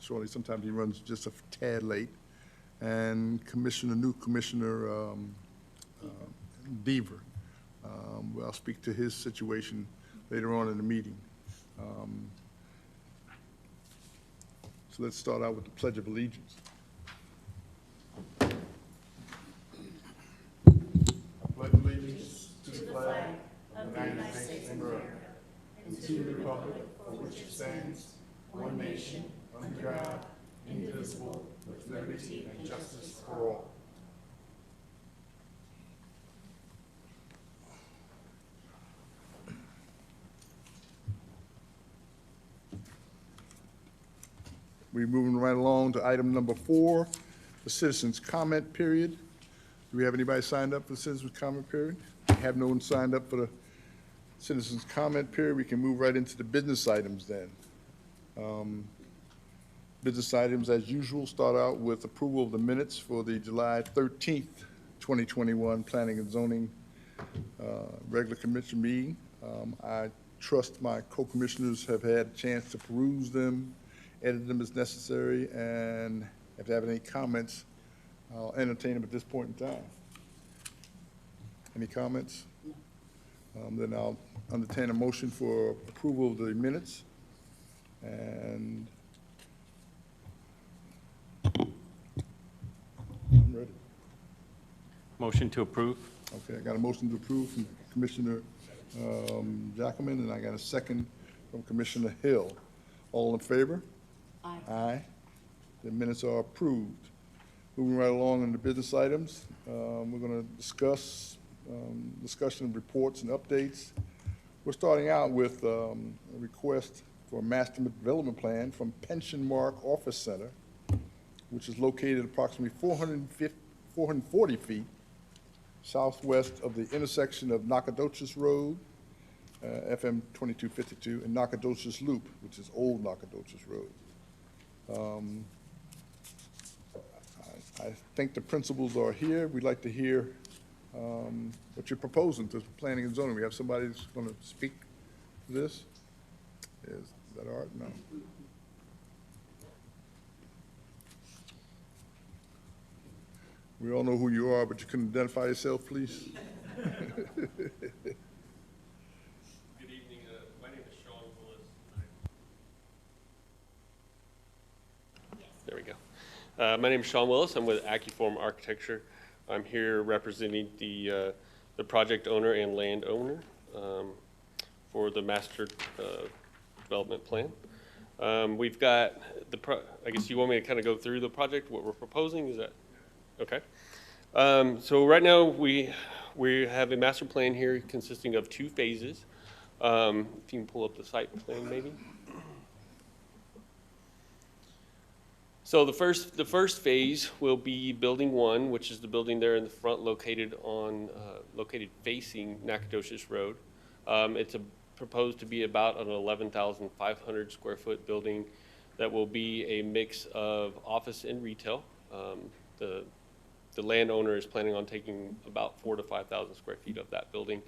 shortly. Sometimes he runs just a tad late. And new Commissioner Deaver. Well, I'll speak to his situation later on in the meeting. So let's start out with the Pledge of Allegiance. I pledge allegiance to the flag of the United States of America and to the republic for which it stands, one nation, under God, indivisible, with liberty and justice for all. We're moving right along to item number 4, the citizens' comment period. Do we have anybody signed up for the citizens' comment period? We have no one signed up for the citizens' comment period. We can move right into the business items then. Business items, as usual, start out with approval of the minutes for the July 13th, 2021 Planning and Zoning regular commission meeting. I trust my co-commissioners have had a chance to peruse them, edit them as necessary, and if they have any comments, I'll entertain them at this point in time. Any comments? Then I'll entertain a motion for approval of the minutes. And I'm ready. Motion to approve. Okay, I got a motion to approve from Commissioner Jackman, and I got a second from Commissioner Hill. All in favor? Aye. Aye. The minutes are approved. Moving right along in the business items, we're going to discuss discussion of reports and updates. We're starting out with a request for a master development plan from Pension Mark Office Center, which is located approximately 440 feet southwest of the intersection of Nacogdoches Road, FM 2252, and Nacogdoches Loop, which is Old Nacogdoches Road. I think the principals are here. We'd like to hear what you're proposing to planning and zoning. We have somebody that's going to speak to this. Is that Art? No. We all know who you are, but you can identify yourself, please. Good evening. My name is Sean Willis. There we go. My name is Sean Willis. I'm with Accuform Architecture. I'm here representing the project owner and land owner for the master development plan. We've got I guess you want me to kind of go through the project, what we're proposing, is that? Okay. So right now we have a master plan here consisting of 2 phases. If you can pull up the site plan maybe. So the first phase will be building 1, which is the building there in the front located facing Nacogdoches Road. It's proposed to be about an 11,500 square foot building that will be a mix of office and retail. The landowner is planning on taking about 4,000 to 5,000 square feet of that building.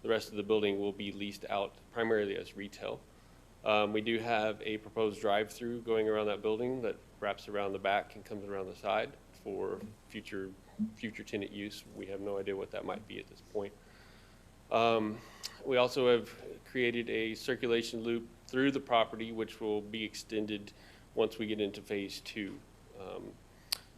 The rest of the building will be leased out primarily as retail. We do have a proposed drive-through going around that building that wraps around the back and comes around the side for future tenant use. We have no idea what that might be at this point. We also have created a circulation loop through the property, which will be extended once we get into phase 2.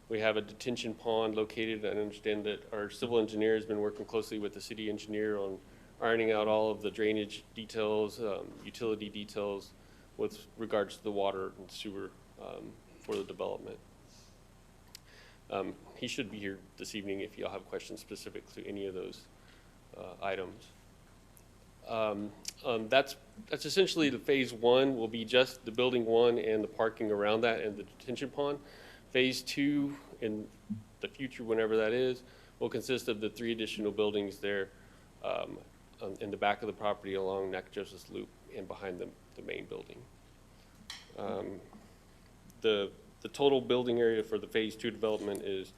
We have a detention pond located. I understand that our civil engineer has been working closely with the city engineer on ironing out all of the drainage details, utility details with regards to the water and sewer for the development. He should be here this evening if y'all have questions specific to any of those items. That's essentially the phase 1 will be just the building 1 and the parking around that and the detention pond. Phase 2 in the future, whenever that is, will consist of the 3 additional buildings there in the back of the property along Nacogdoches Loop and behind the main building. The total building area for the phase 2 development is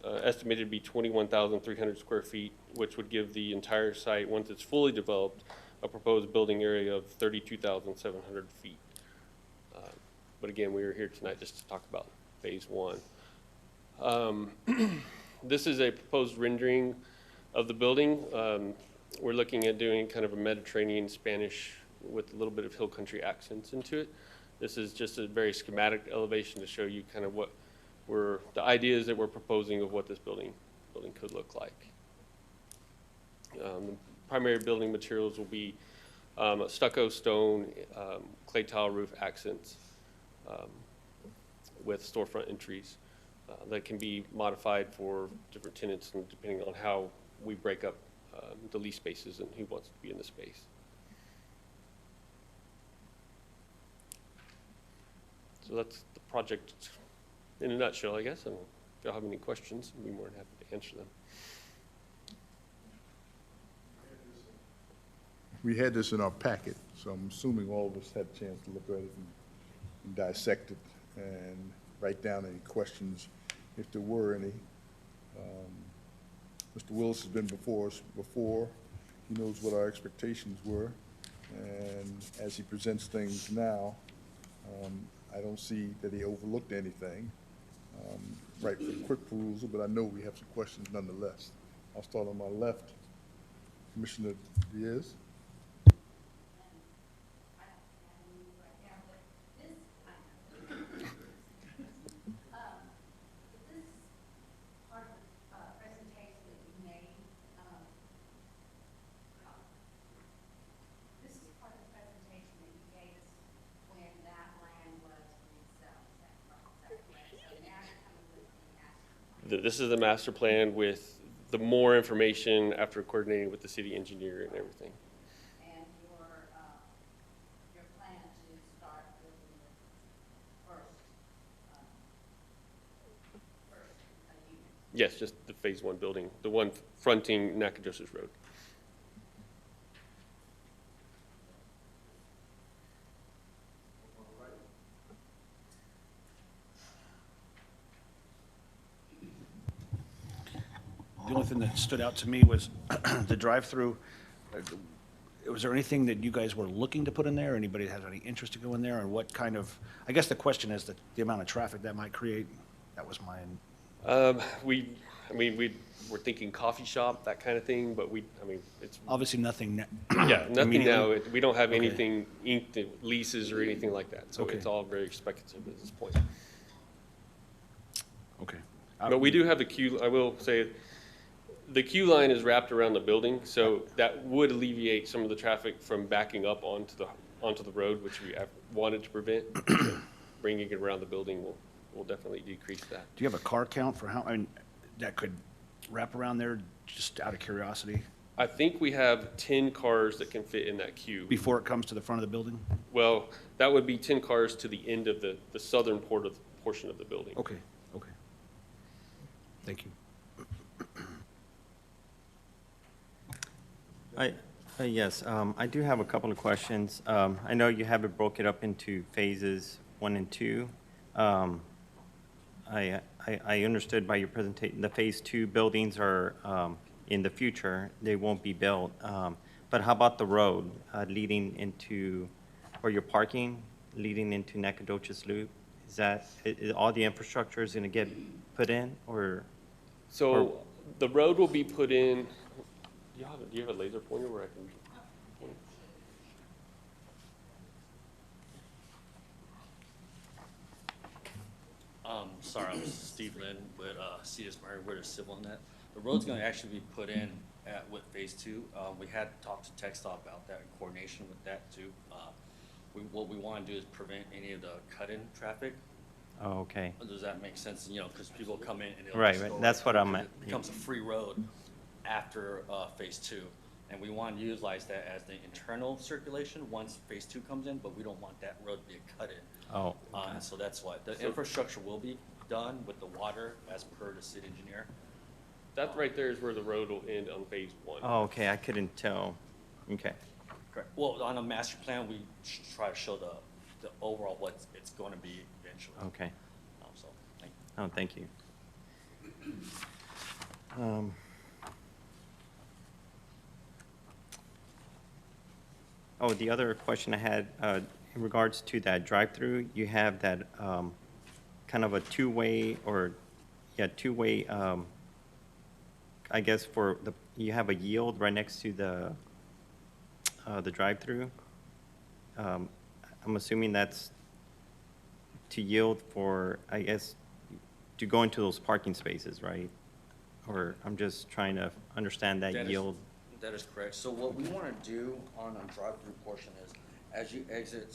estimated to be 21,300 square feet, which would give the entire site, once it's fully developed, a proposed building area of 32,700 feet. But again, we are here tonight just to talk about phase one. This is a proposed rendering of the building. We're looking at doing kind of a Mediterranean Spanish with a little bit of hill country accents into it. This is just a very schematic elevation to show you kind of what the ideas that we're proposing of what this building could look like. The primary building materials will be stucco stone, clay tile roof accents with storefront entries that can be modified for different tenants and depending on how we break up the lease spaces and who wants to be in the space. So that's the project in a nutshell, I guess. And if y'all have any questions, I'd be more than happy to answer them. We had this in our packet, so I'm assuming all of us had a chance to look at it and dissect it and write down any questions if there were any. Mr. Willis has been before us before. He knows what our expectations were. And as he presents things now, I don't see that he overlooked anything. Right for quick perusal, but I know we have some questions nonetheless. I'll start on my left. Commissioner Diaz. This is the master plan with the more information after coordinating with the city engineer and everything. And your plan to start building the first unit? Yes, just the phase one building, the one fronting Nacogdoches Road. The only thing that stood out to me was the drive-through. Was there anything that you guys were looking to put in there? Anybody that has any interest to go in there? Or what kind of, I guess the question is the amount of traffic that might create. That was mine. We're thinking coffee shop, that kind of thing, but it's, Obviously nothing. yeah, nothing now. immediately. We don't have Okay. anything inked, leases or anything like that. So Okay. it's all very speculative at this point. Okay. But we do have the queue, I will say, the queue line is wrapped around the building, so that would alleviate some of the traffic from backing up onto the road, which we have wanted to prevent. So bringing it around the building will definitely decrease that. Do you have a car count for how, that could wrap around there, just out of curiosity, I think we have 10 cars that can fit in that queue. before it comes to the front of the building? Well, that would be 10 cars to the end of the southern portion of the building. Okay, okay. Thank you. Yes, I do have a couple of questions. I know you have it broken up into phases 1 and 2. I understood by your presentation, the phase 2 buildings are in the future, they won't be built. But how about the road leading into, or your parking leading into Nacogdoches Loop? Is all the infrastructure is going to get put in, or? So the road will be put in, do you have a laser pointer where I can point? Sorry, I'm Steve Lynn with C.S. Murray, we're the civil on that. The road's gonna actually be put in with phase 2. We had talked to TechStop about that, in coordination with that too. What we wanna do is prevent any of the cut-in traffic. Oh, okay. Does that make sense? You know, because people come in and they'll Right, just right. go That's what I'm at. It becomes a free road after phase 2. And we want to utilize that as the internal circulation once phase 2 comes in, but we don't want that road to be a cut-in. Oh, And so that's why, the infrastructure will be done with the water as per the city engineer. That right there is where the road will end on phase 1. oh, okay, I couldn't tell. Okay, Correct. Well, on a master plan, we try to show the overall what it's going to be eventually. okay. So, thank you. Oh, thank you. Oh, the other question I had, in regards to that drive-through, you have that kind of a two-way or, yeah, two-way, I guess for the, you have a yield right next to the drive-through. I'm assuming that's to yield for, I guess, to go into those parking spaces, right? Or I'm just trying to understand that That is- yield. That is correct. So what we want to do on a drive-through portion is, as you exit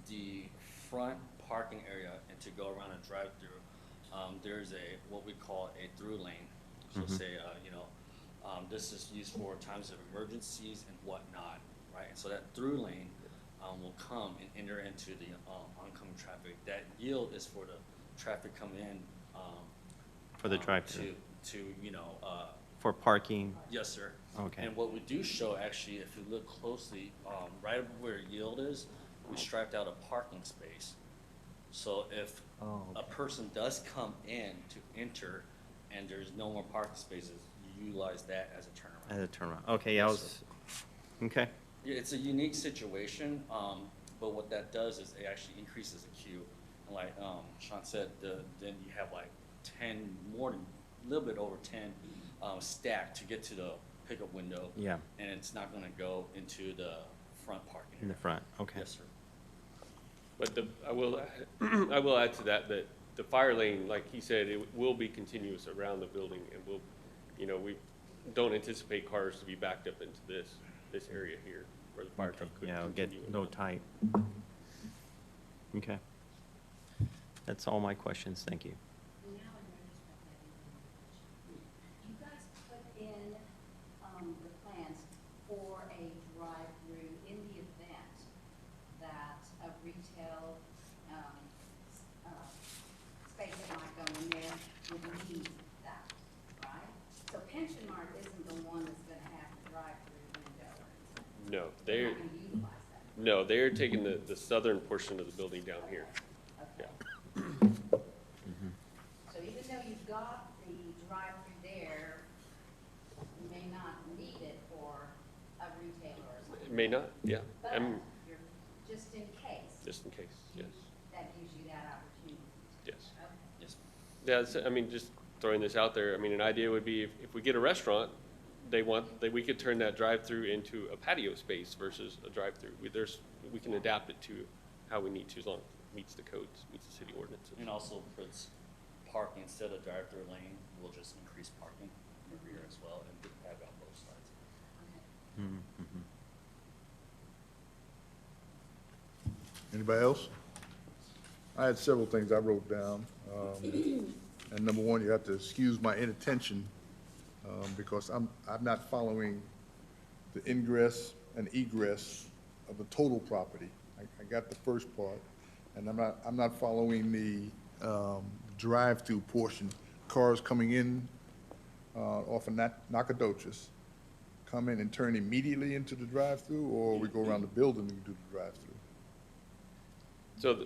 the front parking area and to go around a drive-through, there's what we call a through lane. So say, this is used for times of emergencies and whatnot, right? And so that through lane will come and enter into the oncoming traffic. That yield is for the traffic coming in. For the drive-through. To, For parking? yes, sir. Okay. And what we do show, actually, if you look closely, right where yield is, we striped out a parking space. So if Oh, a person does come in to enter and there's no more parking spaces, you utilize that as a turnaround. As a turnaround. Okay, I was, okay. Yeah, it's a unique situation, but what that does is it actually increases the queue. And like Sean said, then you have like 10, more than, a little bit over 10 stacked to get to the pickup window. Yeah. And it's not gonna go into the front parking In the area. front, okay. Yes, sir. But I will add to that, that the fire lane, like he said, it will be continuous around the building, and we don't anticipate cars to be backed up into this area here, where the fire truck could Yeah, it'll continue. get no tight. Okay. That's all my questions, thank you. Now in retrospect, you guys put in, the plans for a drive-through in the event that a retail, space that might go in there would need that, right? So Pension Mart isn't the one that's gonna have the drive-through window or anything. No, They're they're, not gonna utilize that. no, they're taking the southern portion of the building down here. Okay. Yeah. So even though you've got the drive-through there, you may not need it for a retailer or something. It may not, yeah, But you're, just in case, just in case, yes, that gives you that opportunity. yes. Okay. Yes. Yeah, I mean, just throwing this out there, I mean, an idea would be if we get a restaurant, we could turn that drive-through into a patio space versus a drive-through. We can adapt it to how we need to, as long as it meets the codes, meets the city ordinances. And also puts parking instead of drive-through lane, we'll just increase parking in the rear as well and have it on both sides. Mm-hmm. Anybody else? I had several things I wrote down. And number one, you have to excuse my inattention because I'm not following the ingress and egress of the total property. I got the first part, and I'm not following the drive-through portion. Cars coming in off of Nacogdoches, come in and turn immediately into the drive-through, or we go around the building and do the drive-through? So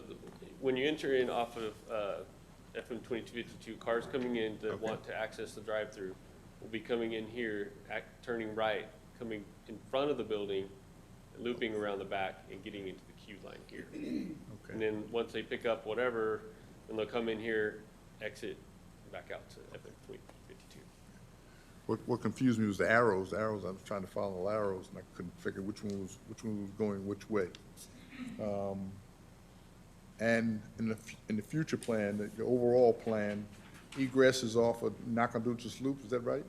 when you enter in off of FM 2252, cars coming in that Okay. want to access the drive-through will be coming in here, turning right, coming in front of the building, looping around the back and getting into the queue line here. And Okay. then once they pick up whatever, then they'll come in here, exit, and back out to FM 2252. What confused me was the arrows. The arrows, I was trying to follow the arrows, and I couldn't figure which one was going which way. And in the future plan, the overall plan, egress is off of Nacogdoches Loop, is that right?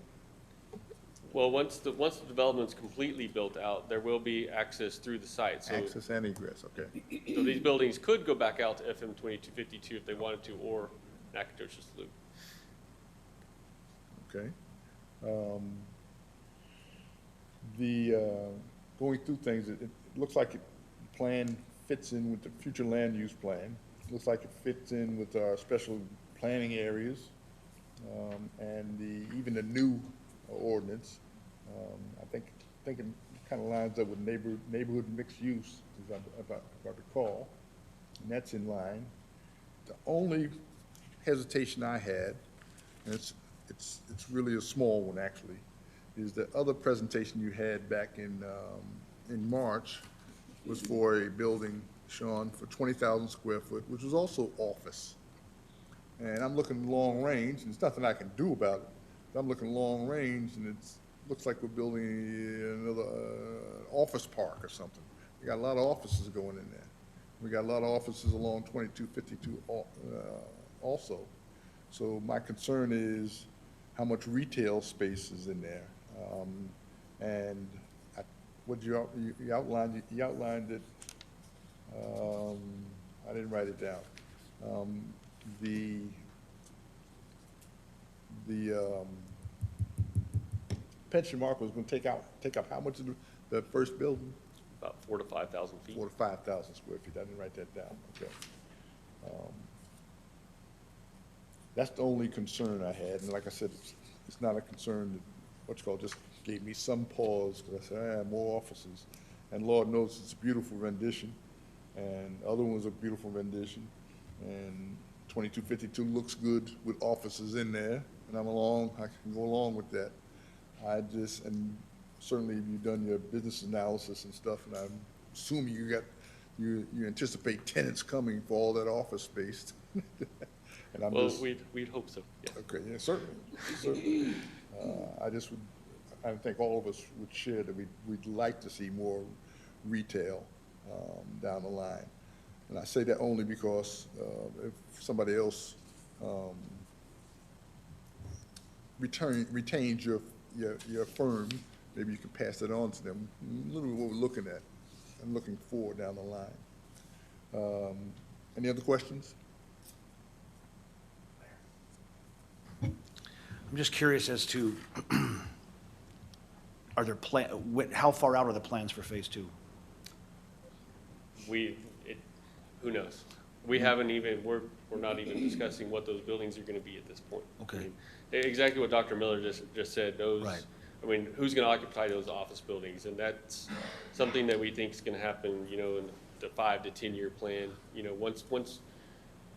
Well, once the development's completely built out, there will be access through the site. So Access and egress, okay. So these buildings could go back out to FM 2252 if they wanted to, or Nacogdoches Loop. Okay. Going through things, it looks like the plan fits in with the future land use plan. Looks like it fits in with our special planning areas, and even the new ordinance. I think it kind of lines up with neighborhood mixed use, if I recall, and that's in line. The only hesitation I had, and it's really a small one, actually, is the other presentation you had back in March, was for a building, Sean, for 20,000 square foot, which was also office. And I'm looking long range, and there's nothing I can do about it. I'm looking long range, and it's, looks like we're building another office park or something. We got a lot of offices going in there. We got a lot of offices along 2252 also. So my concern is how much retail space is in there. And what you outlined it, I didn't write it down. The pension mark was going to take up how much of the first building? About 4,000 to 5,000 feet. 4,000 to 5,000 square feet. I didn't write that down. Okay. That's the only concern I had, and like I said, it's not a concern that, what you call, just gave me some pause, because I said, more offices. And Lord knows it's a beautiful rendition, and the other one's a beautiful rendition, and 2252 looks good with offices in there, and I can go along with that. I just, and certainly you've done your business analysis and stuff, and I'm assuming you anticipate tenants coming for all that office space. And I'm Well, just, we'd hope so, yes. okay, yeah, certainly. I think all of us would share that we'd like to see more retail down the line. And I say that only because if somebody else retains your firm, maybe you can pass it on to them. Literally what we're looking at and looking forward down the line. Any other questions? I'm just curious as to, are there how far out are the plans for phase two? Who knows? We haven't even, we're not even discussing what those buildings are gonna be at this point. Okay. I mean, exactly what Dr. Miller just said, Right. I mean, who's gonna occupy those office buildings? And that's something that we think is gonna happen, in the 5 to 10 year plan. Once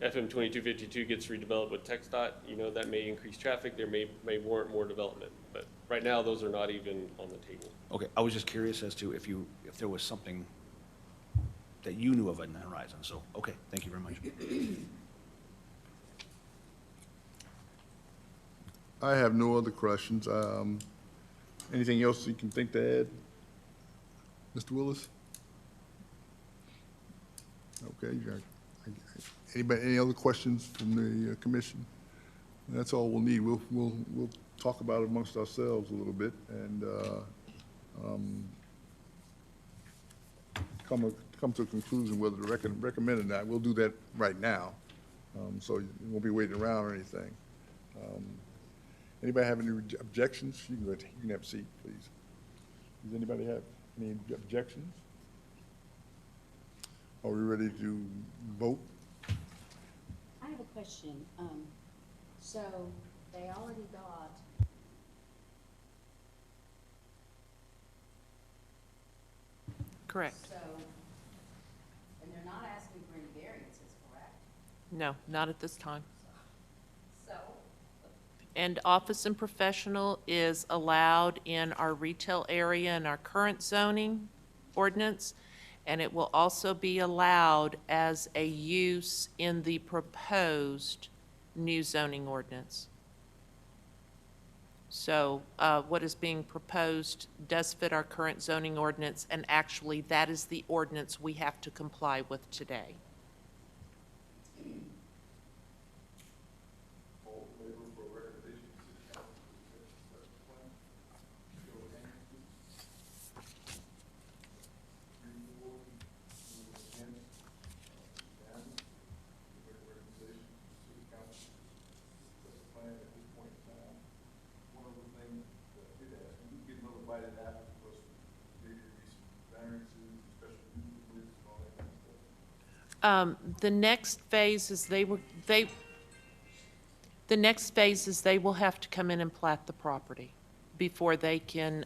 FM 2252 gets redeveloped with TxDOT, that may increase traffic, there may warrant more development. But right now, those are not even on the table. Okay, I was just curious as to if there was something that you knew of on the horizon, so, okay, thank you very much. I have no other questions. Anything else you can think to add? Mr. Willis? Okay, anybody, any other questions from the commission? That's all we'll need. We'll talk about it amongst ourselves a little bit and come to a conclusion whether to recommend or not. We'll do that right now, so you won't be waiting around or anything. Anybody have any objections? You can have a seat, please. Does anybody have any objections? Are we ready to vote? I have a question. So they already got Correct. so, and they're not asking for any variances, correct? No, not at this time. So, And office and professional is allowed in our retail area in our current zoning ordinance, and it will also be allowed as a use in the proposed new zoning ordinance. So what is being proposed does fit our current zoning ordinance, and actually that is the ordinance we have to comply with today. The next phase is they will have to come in and plat the property before they can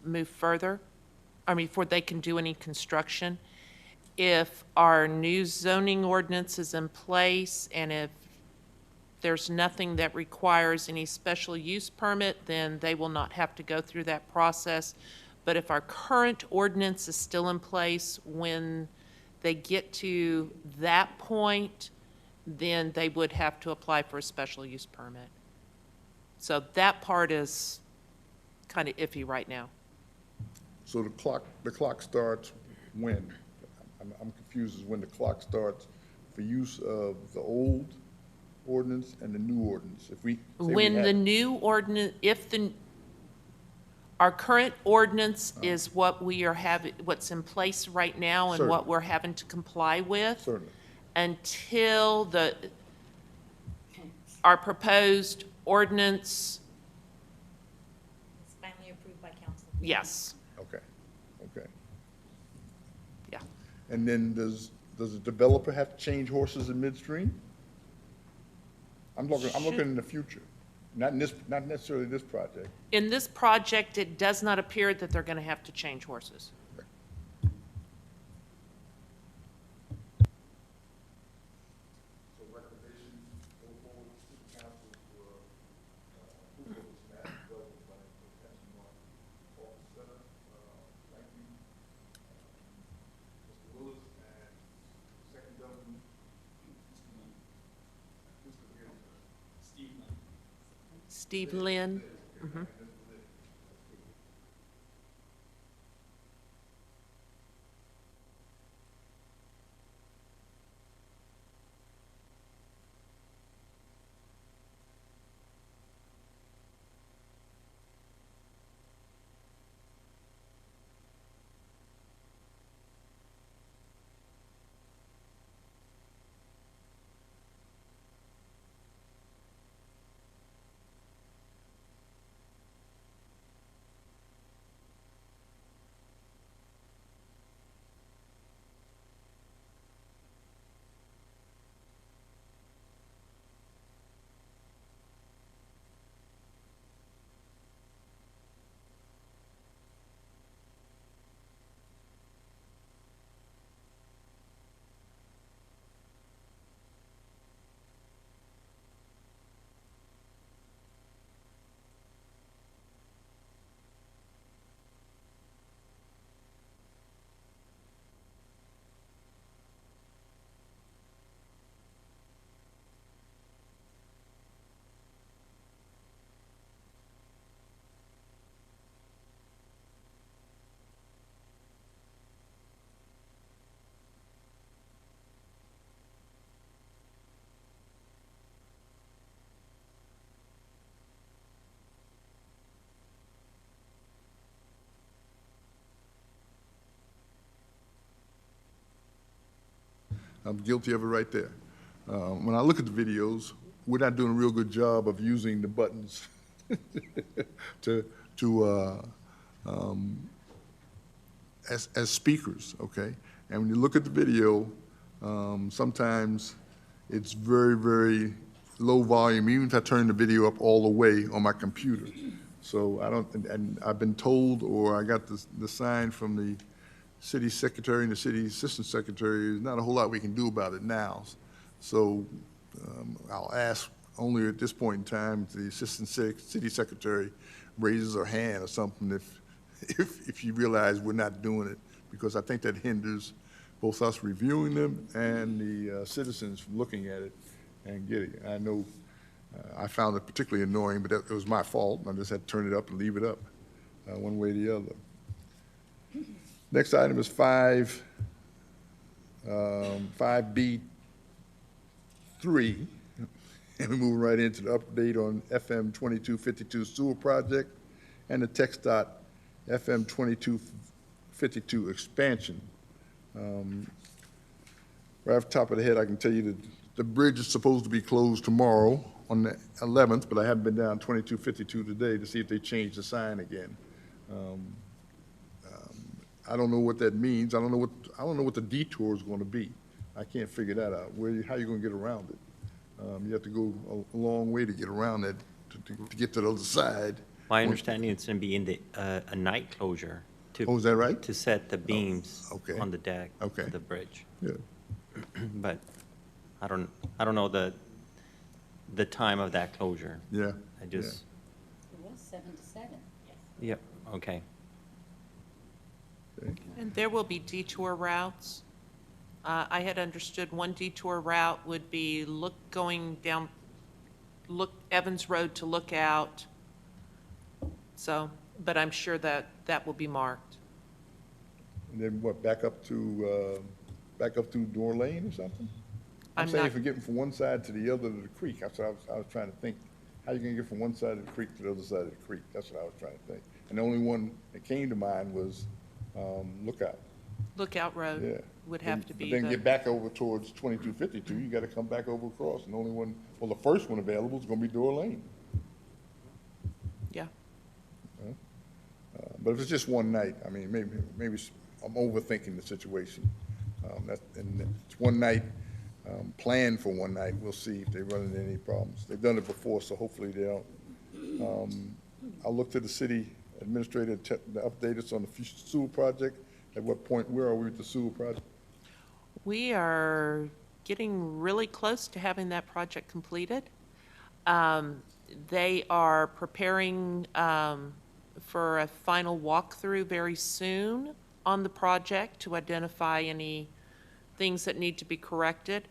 move further, before they can do any construction. If our new zoning ordinance is in place and if there's nothing that requires any special use permit, then they will not have to go through that process. But if our current ordinance is still in place, when they get to that point, then they would have to apply for a special use permit. So that part is kind of iffy right now. So the clock starts when? I'm confused as when the clock starts for use of the old ordinance and the new ordinance. If we, say we When had the it. new ordinance, our current ordinance is what we are having, what's in place right now and what Certainly. we're having to comply with Certainly. until our proposed ordinance, It's finally approved by council. yes, Okay, okay. yeah. And then does the developer have to change horses in midstream? I'm looking in the future, not necessarily this project. In this project, it does not appear that they're going to have to change horses. So recommendation, go forward to the council for approval of this map development by Detention Pond officer. Thank you. Mr. Willis and second gentleman. Steve Lynn? Mhm. I'm guilty of it right there. When I look at the videos, we're not doing a real good job of using the buttons as speakers, okay? And when you look at the video, sometimes it's very, very low volume, even if I turn the video up all the way on my computer. So I don't, and I've been told, or I got the sign from the city secretary and the city assistant secretary, there's not a whole lot we can do about it now. So I'll ask only at this point in time, if the assistant city secretary raises her hand or something, if you realize we're not doing it, because I think that hinders both us reviewing them and the citizens from looking at it and getting it. I know I found it particularly annoying, but it was my fault. I just had to turn it up and leave it up, one way or the other. Next item is 5B3, and we're moving right into the update on FM 2252 sewer project and the TxDOT FM 2252 expansion. Right off the top of the head, I can tell you that the bridge is supposed to be closed tomorrow on the 11th, but I haven't been down 2252 today to see if they changed the sign again. I don't know what that means. I don't know what the detour is going to be. I can't figure that out. How are you going to get around it? You have to go a long way to get around that, to get to the other side. My understanding it's going to be in a night closure Oh, is that right? to set the beams okay. on the deck Okay. of the bridge. Yeah. But I don't know the time of that closure. Yeah. I just, It was 7 to 7. yep, okay. And there will be detour routes. I had understood one detour route would be going down, Evans Road to Lookout. So, but I'm sure that that will be marked. And then what, back up to Door Lane or something? I'm I'm saying not- if you're getting from one side to the other of the creek, that's what I was trying to think. How you gonna get from one side of the creek to the other side of the creek? That's what I was trying to think. And the only one that came to mind was, Lookout, Lookout yeah. Road would have to be But then get the, back over towards 2252, you gotta come back over across, and the only one, well, the first one available is gonna be Door Lane. yeah. But if it's just one night, I mean, maybe I'm overthinking the situation. And it's one night, planned for one night. We'll see if they run into any problems. They've done it before, so hopefully they don't. I'll look to the city administrator to update us on the future sewer project. At what point, where are we with the sewer project? We are getting really close to having that project completed. They are preparing for a final walkthrough very soon on the project to identify any things that need to be corrected.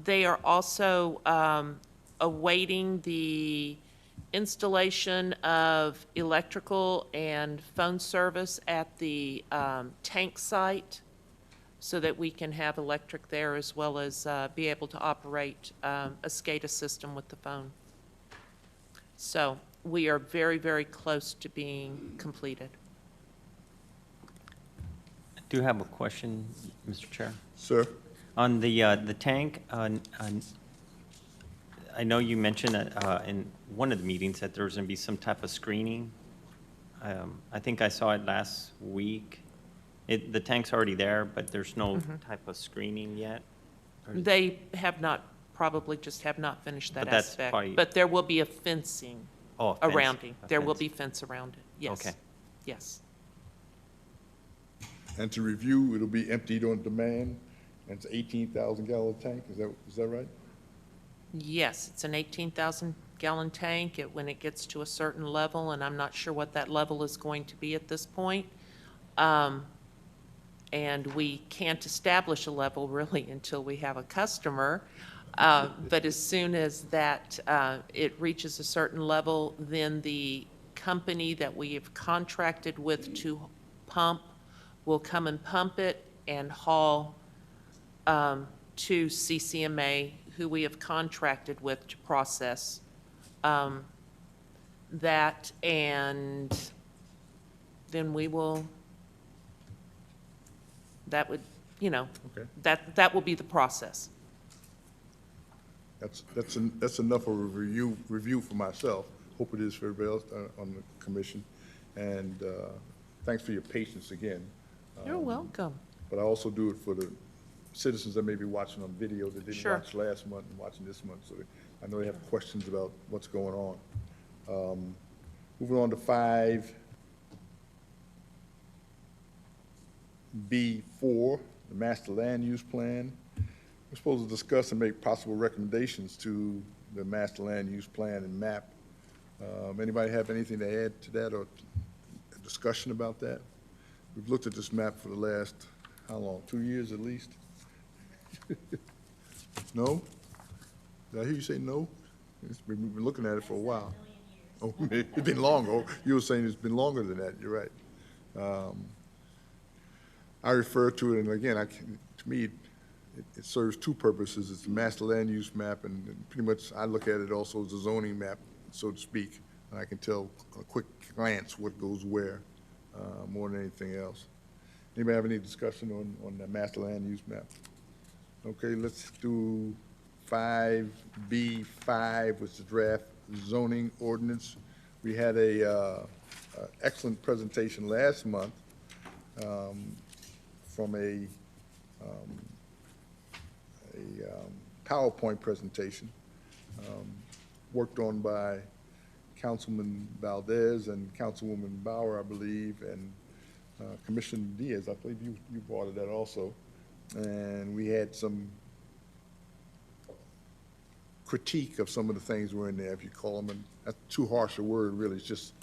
They are also awaiting the installation of electrical and phone service at the tank site so that we can have electric there as well as be able to operate a SCADA system with the phone. So we are very, very close to being completed. I do have a question, Mr. Chair. Sir? On the tank, I know you mentioned in one of the meetings that there was going to be some type of screening. I think I saw it last week. The tank's already there, but there's no type of screening yet? Or- They have not, probably just have not finished that But that's aspect. probably- But there will be a fencing Oh, a fence, around it. a There will fence. be fence around it, yes. Okay. Yes. And to review, it'll be emptied on demand, and it's 18,000 gallon tank, is that right? Yes, it's an 18,000-gallon tank. When it gets to a certain level, and I'm not sure what that level is going to be at this point, and we can't establish a level really until we have a customer. But as soon as that, it reaches a certain level, then the company that we have contracted with to pump will come and pump it and haul to CCMA, who we have contracted with to process that, and then we will, that would, Okay. that will be the process. That's enough of a review for myself. Hope it is for everybody else on the commission. And thanks for your patience again. You're welcome. But I also do it for the citizens that may be watching on video that didn't Sure. watch last month and watching this month. So I know they have questions about what's going on. Moving on to 5B4, the master land use plan. We're supposed to discuss and make possible recommendations to the master land use plan and map. Anybody have anything to add to that or a discussion about that? We've looked at this map for the last, how long, 2 years at least? No? Did I hear you say no? We've been looking at it for a while. Oh, it's been longer. You were saying it's been longer than that, you're right. I refer to it, and again, to me, it serves two purposes. It's the master land use map, and pretty much I look at it also as a zoning map, so to speak, and I can tell a quick glance what goes where, more than anything else. Anybody have any discussion on the master land use map? Okay, let's do 5B5, which is the draft zoning ordinance. We had a excellent presentation last month from a PowerPoint presentation worked on by Councilman Valdez and Councilwoman Bauer, I believe, and Commissioner Diaz. I believe you brought it that also. And we had some critique of some of the things were in there, if you call them, and that's too harsh a word, really. It's just,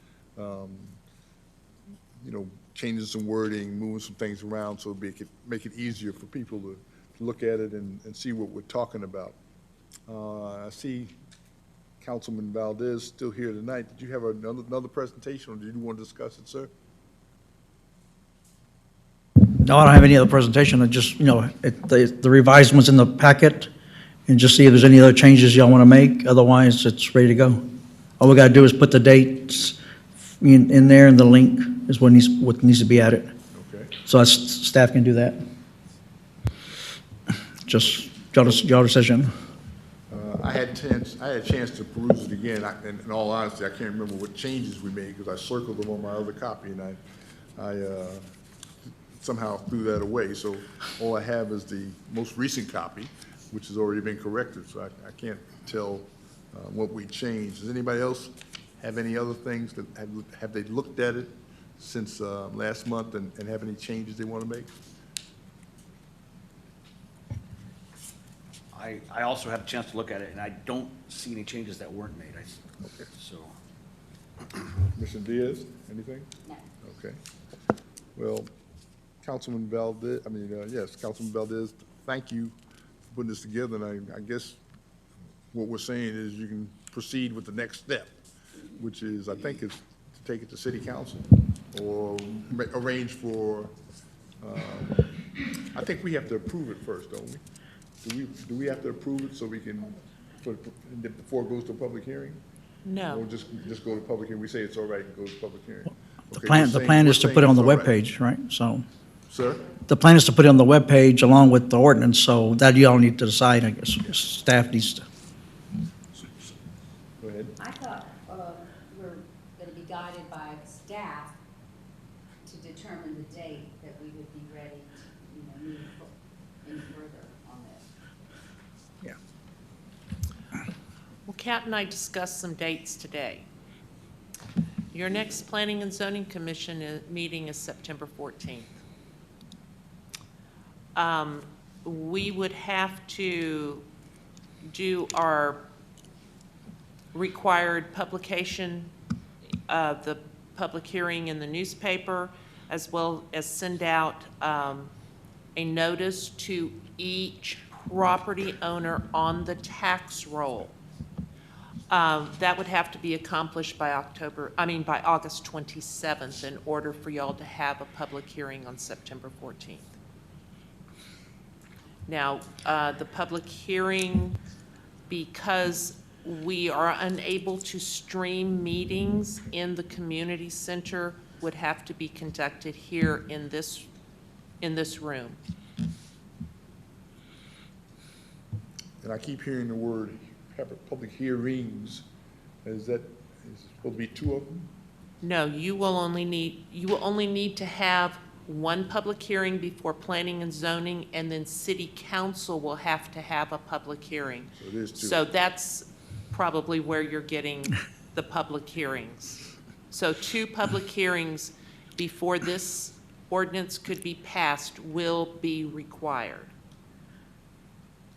changing some wording, moving some things around so make it easier for people to look at it and see what we're talking about. I see Councilman Valdez still here tonight. Did you have another presentation, or did you want to discuss it, sir? No, I don't have any other presentation. I just, the revised one's in the packet, and just see if there's any other changes y'all want to make. Otherwise, it's ready to go. All we got to do is put the dates in there, and the link is what needs to be added. Okay. So staff can do that. Just y'all decision. I had a chance to peruse it again. In all honesty, I can't remember what changes we made because I circled them on my other copy, and I somehow threw that away. So all I have is the most recent copy, which has already been corrected. So I can't tell what we changed. Does anybody else have any other things that have they looked at it since last month and have any changes they want to make? I also had a chance to look at it, and I don't see any changes that weren't made. Okay. So, Commissioner Diaz, anything? No. Okay. Well, Councilman Valdez, yes, Councilman Valdez, thank you for putting this together, and I guess what we're saying is you can proceed with the next step, which is, I think, is to take it to city council or arrange for, I think we have to approve it first, don't we? Do we have to approve it so we can, before it goes to a public hearing? No. Or just go to public hearing, we say it's all right and go to public hearing? Okay, The plan is to put it on the webpage, right? So Sir? the plan is to put it on the webpage along with the ordinance, so that y'all need to decide, I guess. Staff needs to. Go ahead. I thought we're going to be guided by staff to determine the date that we would be ready to, move any further on this. Yeah. Well, Kat and I discussed some dates today. Your next Planning and Zoning Commission meeting is September 14th. We would have to do our required publication of the public hearing in the newspaper, as well as send out a notice to each property owner on the tax roll. That would have to be accomplished by by August 27th in order for y'all to have a public hearing on September 14th. Now, the public hearing, because we are unable to stream meetings in the community center, would have to be conducted here in this room. And I keep hearing the word public hearings. Is it supposed to be two of them? No, you will only need to have one public hearing before planning and zoning, and then city council will have to have a public hearing. So it is two. So that's probably where you're getting the public hearings. So 2 public hearings before this ordinance could be passed will be required.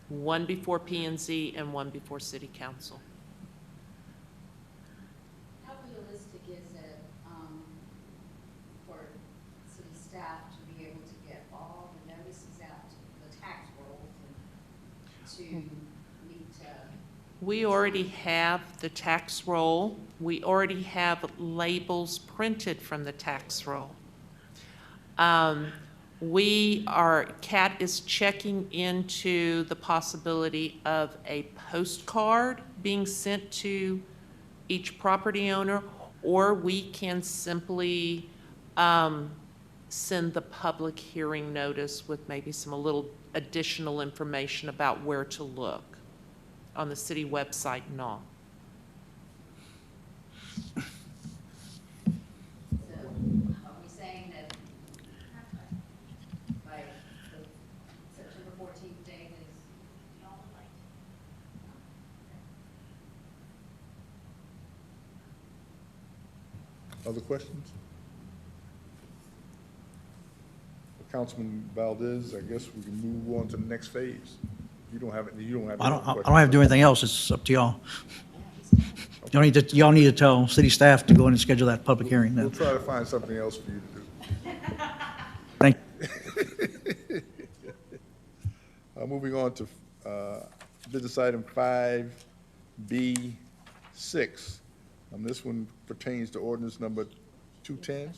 1 before P&Z and 1 before city council. How realistic is it for city staff to be able to get all the notices out to the tax rolls and to meet? We already have the tax roll. We already have labels printed from the tax roll. Kat is checking into the possibility of a postcard being sent to each property owner, or we can simply send the public hearing notice with maybe some a little additional information about where to look on the city website and all. So are we saying that by the September 14th date is y'all like? Other questions? Councilman Valdez, I guess we can move on to the next phase. You don't have it. You don't have. I don't have to do anything else. It's up to y'all. Y'all need to tell city staff to go in and schedule that public hearing We'll then. try to find something else for you to do. moving on to business item 5B6. This one pertains to ordinance number 210. I'm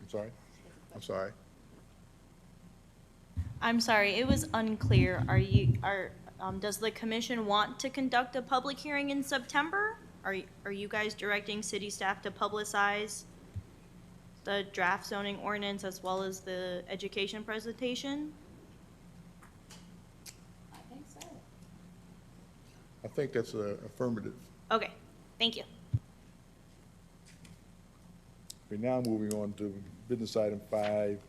sorry. I'm sorry, it was unclear. Does the commission want to conduct a public hearing in September? Are you guys directing city staff to publicize the draft zoning ordinance as well as the education presentation? I think so. I think that's affirmative. Okay, thank you. We're now moving on to business item 5B6,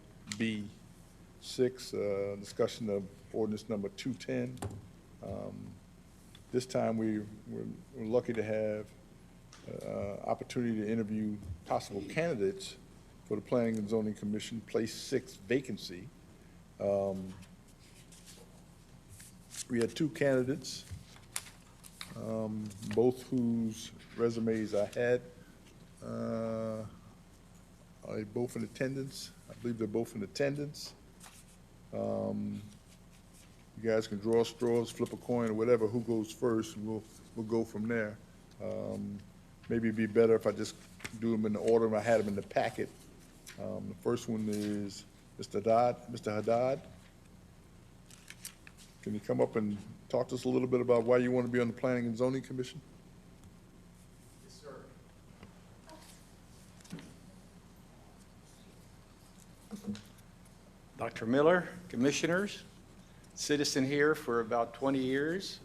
discussion of ordinance number 210. This time we're lucky to have opportunity to interview possible candidates for the Planning and Zoning Commission Place 6 vacancy. We had two candidates, both whose resumes I had. Are they both in attendance? I believe they're both in attendance. You guys can draw straws, flip a coin, or whatever, who goes first, and we'll go from there. Maybe it'd be better if I just do them in the order I had them in the packet. The first one is Mr. Haddad. Mr. Haddad, can you come up and talk to us a little bit about why you want to be on the Planning and Zoning Commission? Yes, sir. Dr. Miller, commissioners, citizen here for about 20 years,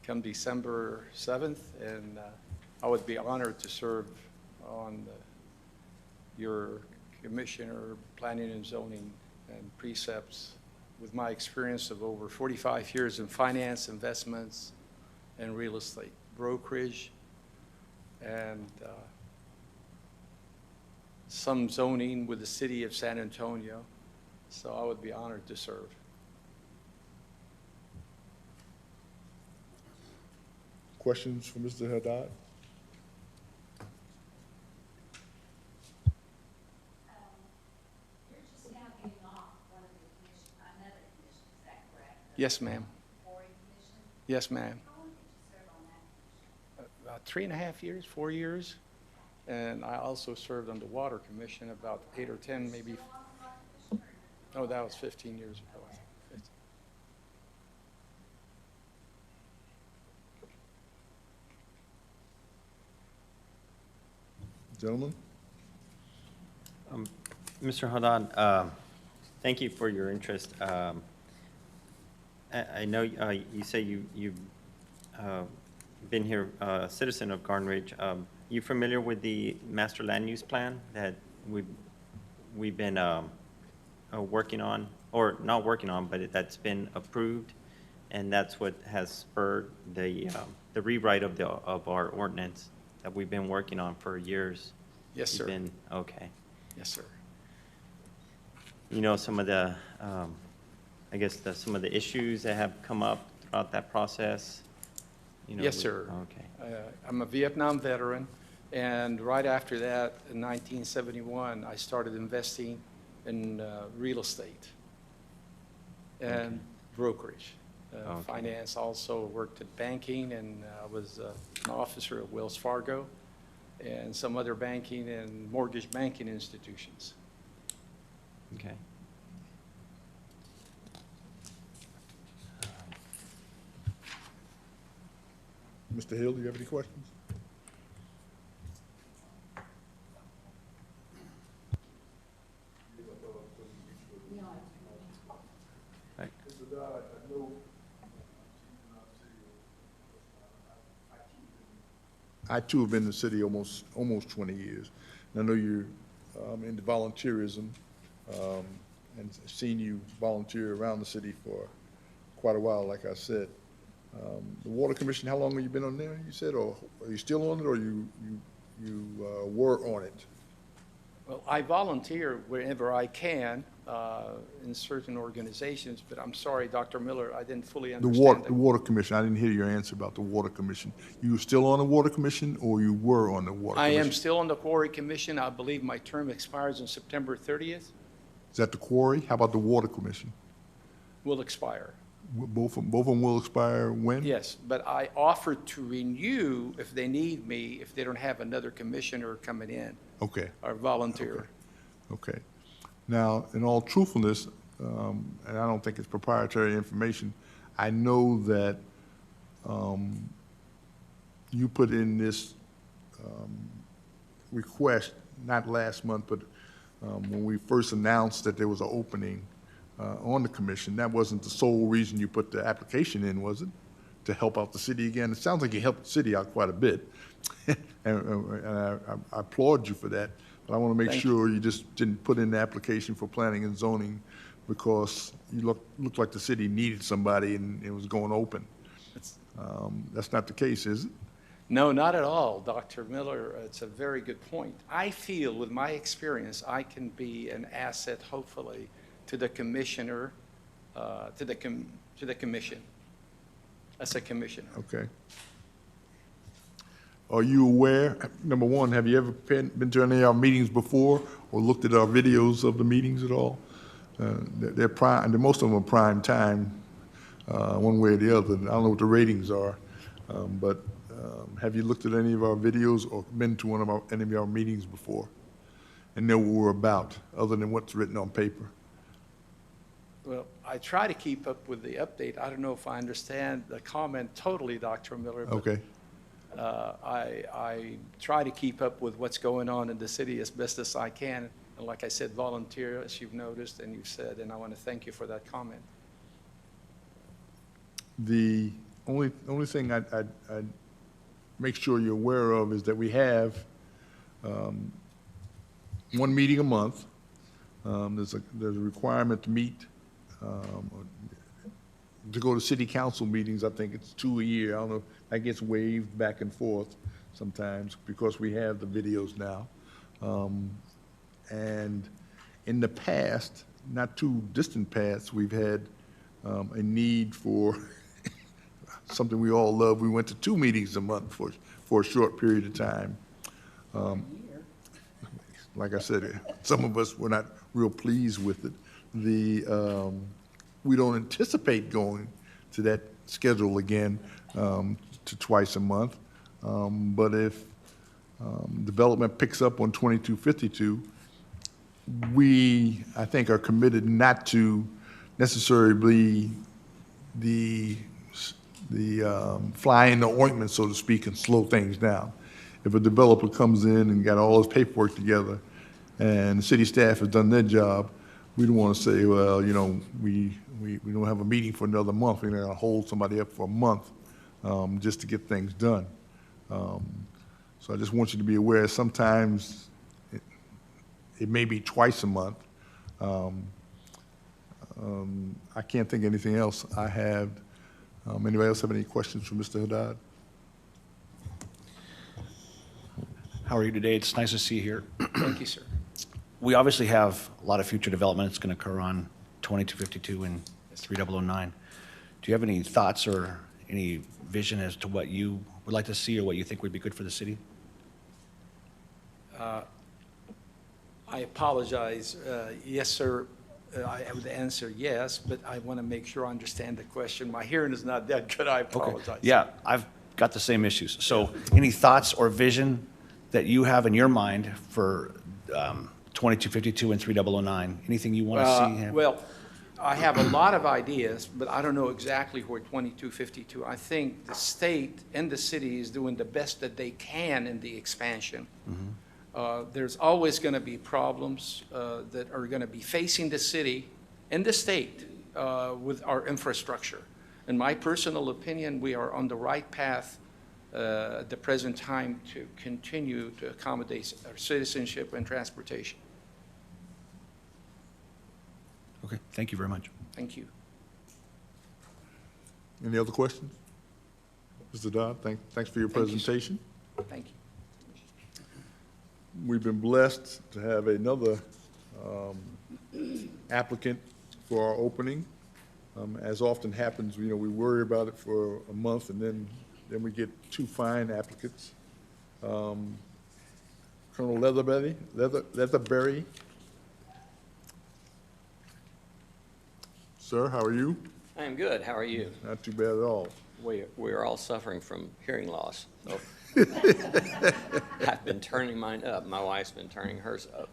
come December 7th, and I would be honored to serve on your commissioner, planning and zoning and precepts with my experience of over 45 years in finance, investments, and real estate brokerage, and some zoning with the city of San Antonio. So I would be honored to serve. Questions for Mr. Haddad? You're just now getting off one of the commission, another commission, is that correct? Yes, ma'am. Quarry Commission? Yes, ma'am. How long did you serve on that commission? About 3.5 years, 4 years. And I also served on the Water Commission about 8 or 10, maybe. Still on the Water Commission or no? Oh, that was 15 years ago. I think. Gentlemen? Mr. Haddad, thank you for your interest. I know you say you've been here, a citizen of Garden Ridge. You familiar with the master land use plan that we've been working on, or not working on, but that's been approved, and that's what has spurred the rewrite of our ordinance that we've been working on for years. Yes, sir. Okay. Yes, sir. You know some of the, I guess some of the issues that have come up throughout that process? You know, Yes, sir. Okay. I'm a Vietnam veteran, and right after that, in 1971, I started investing in real estate and brokerage. Okay. Finance, also worked at banking, and I was an officer at Wells Fargo and some other banking and mortgage banking institutions. Okay. Mr. Hill, do you have any questions? Right. Mr. Haddad, I know I too have been in the city almost 20 years. And I know you're into volunteerism, and seen you volunteer around the city for quite a while, like I said. The Water Commission, how long have you been on there, you said, or are you still on it, or you were on it? Well, I volunteer wherever I can in certain organizations, but I'm sorry, Dr. Miller, I didn't fully The understand. Water Commission, I didn't hear your answer about the Water Commission. You were still on the Water Commission, or you were on the Water I Commission? am still on the Quarry Commission. I believe my term expires on September 30th. Is that the quarry? How about the Water Commission? will expire. Both of them will expire when? Yes, but I offered to renew if they need me, if they don't have another commissioner coming in Okay, or volunteer. okay. Now, in all truthfulness, and I don't think it's proprietary information, I know that you put in this request, not last month, but when we first announced that there was an opening on the commission, that wasn't the sole reason you put the application in, was it? To help out the city again? It sounds like you helped the city out quite a bit. And I applaud you for that. But I want to make Thank sure you just didn't put in the application for planning and zoning because you looked like the city needed somebody and it was going open. That's not the case, is it? No, not at all, Dr. Miller. It's a very good point. I feel with my experience, I can be an asset, hopefully, to the commissioner, to the commission, as a commissioner. Okay. Are you aware, number one, have you ever been to any of our meetings before or looked at our videos of the meetings at all? They're prime, most of them are prime time, one way or the other. I don't know what the ratings are, but have you looked at any of our videos or been to any of our meetings before and know what we're about, other than what's written on paper? Well, I try to keep up with the update. I don't know if I understand the comment totally, Dr. Miller. But, Okay. I try to keep up with what's going on in the city as best as I can. And like I said, volunteer, as you've noticed and you've said, and I want to thank you for that comment. The only thing I'd make sure you're aware of is that we have one meeting a month. There's a requirement to meet, to go to city council meetings. I think it's 2 a year. I don't know, that gets waived back and forth sometimes because we have the videos now. And in the past, not too distant past, we've had a need for something we all love. We went to 2 meetings a month for a short period of time. Like I said, some of us were not real pleased with it. We don't anticipate going to that schedule again to twice a month. But if development picks up on 2252, we, I think, are committed not to necessarily the fly in the ointment, so to speak, and slow things down. If a developer comes in and got all his paperwork together and the city staff has done their job, we don't want to say, well, you know, we don't have a meeting for another month. We're going to hold somebody up for a month just to get things done. So I just want you to be aware, sometimes it may be twice a month. I can't think of anything else I have. Anybody else have any questions for Mr. Haddad? How are you today? It's nice to see you here. Thank you, sir. We obviously have a lot of future development that's going to occur on 2252 and 3009. Do you have any thoughts or any vision as to what you would like to see or what you think would be good for the city? I apologize. Yes, sir. I would answer yes, but I want to make sure I understand the question. My hearing is not that good. I apologize. Yeah, I've got the same issues. So any thoughts or vision that you have in your mind for 2252 and 3009? Anything you want to see happen? Well, I have a lot of ideas, but I don't know exactly where 2252. I think the state and the city is doing the best that they can in the expansion. There's always going to be problems that are going to be facing the city and the state with our infrastructure. In my personal opinion, we are on the right path at the present time to continue to accommodate our citizenship and transportation. Okay, thank you very much. Thank you. Any other questions? Mr. Dodd, thanks for your Thank you, sir. presentation. Thank you. We've been blessed to have another applicant for our opening. As often happens, you know, we worry about it for a month and then we get 2 fine applicants. Colonel Leatherberry. Sir, how are you? I'm good. How are you? Not too bad at all. We're all suffering from hearing loss. So I've been turning mine up. My wife's been turning hers up.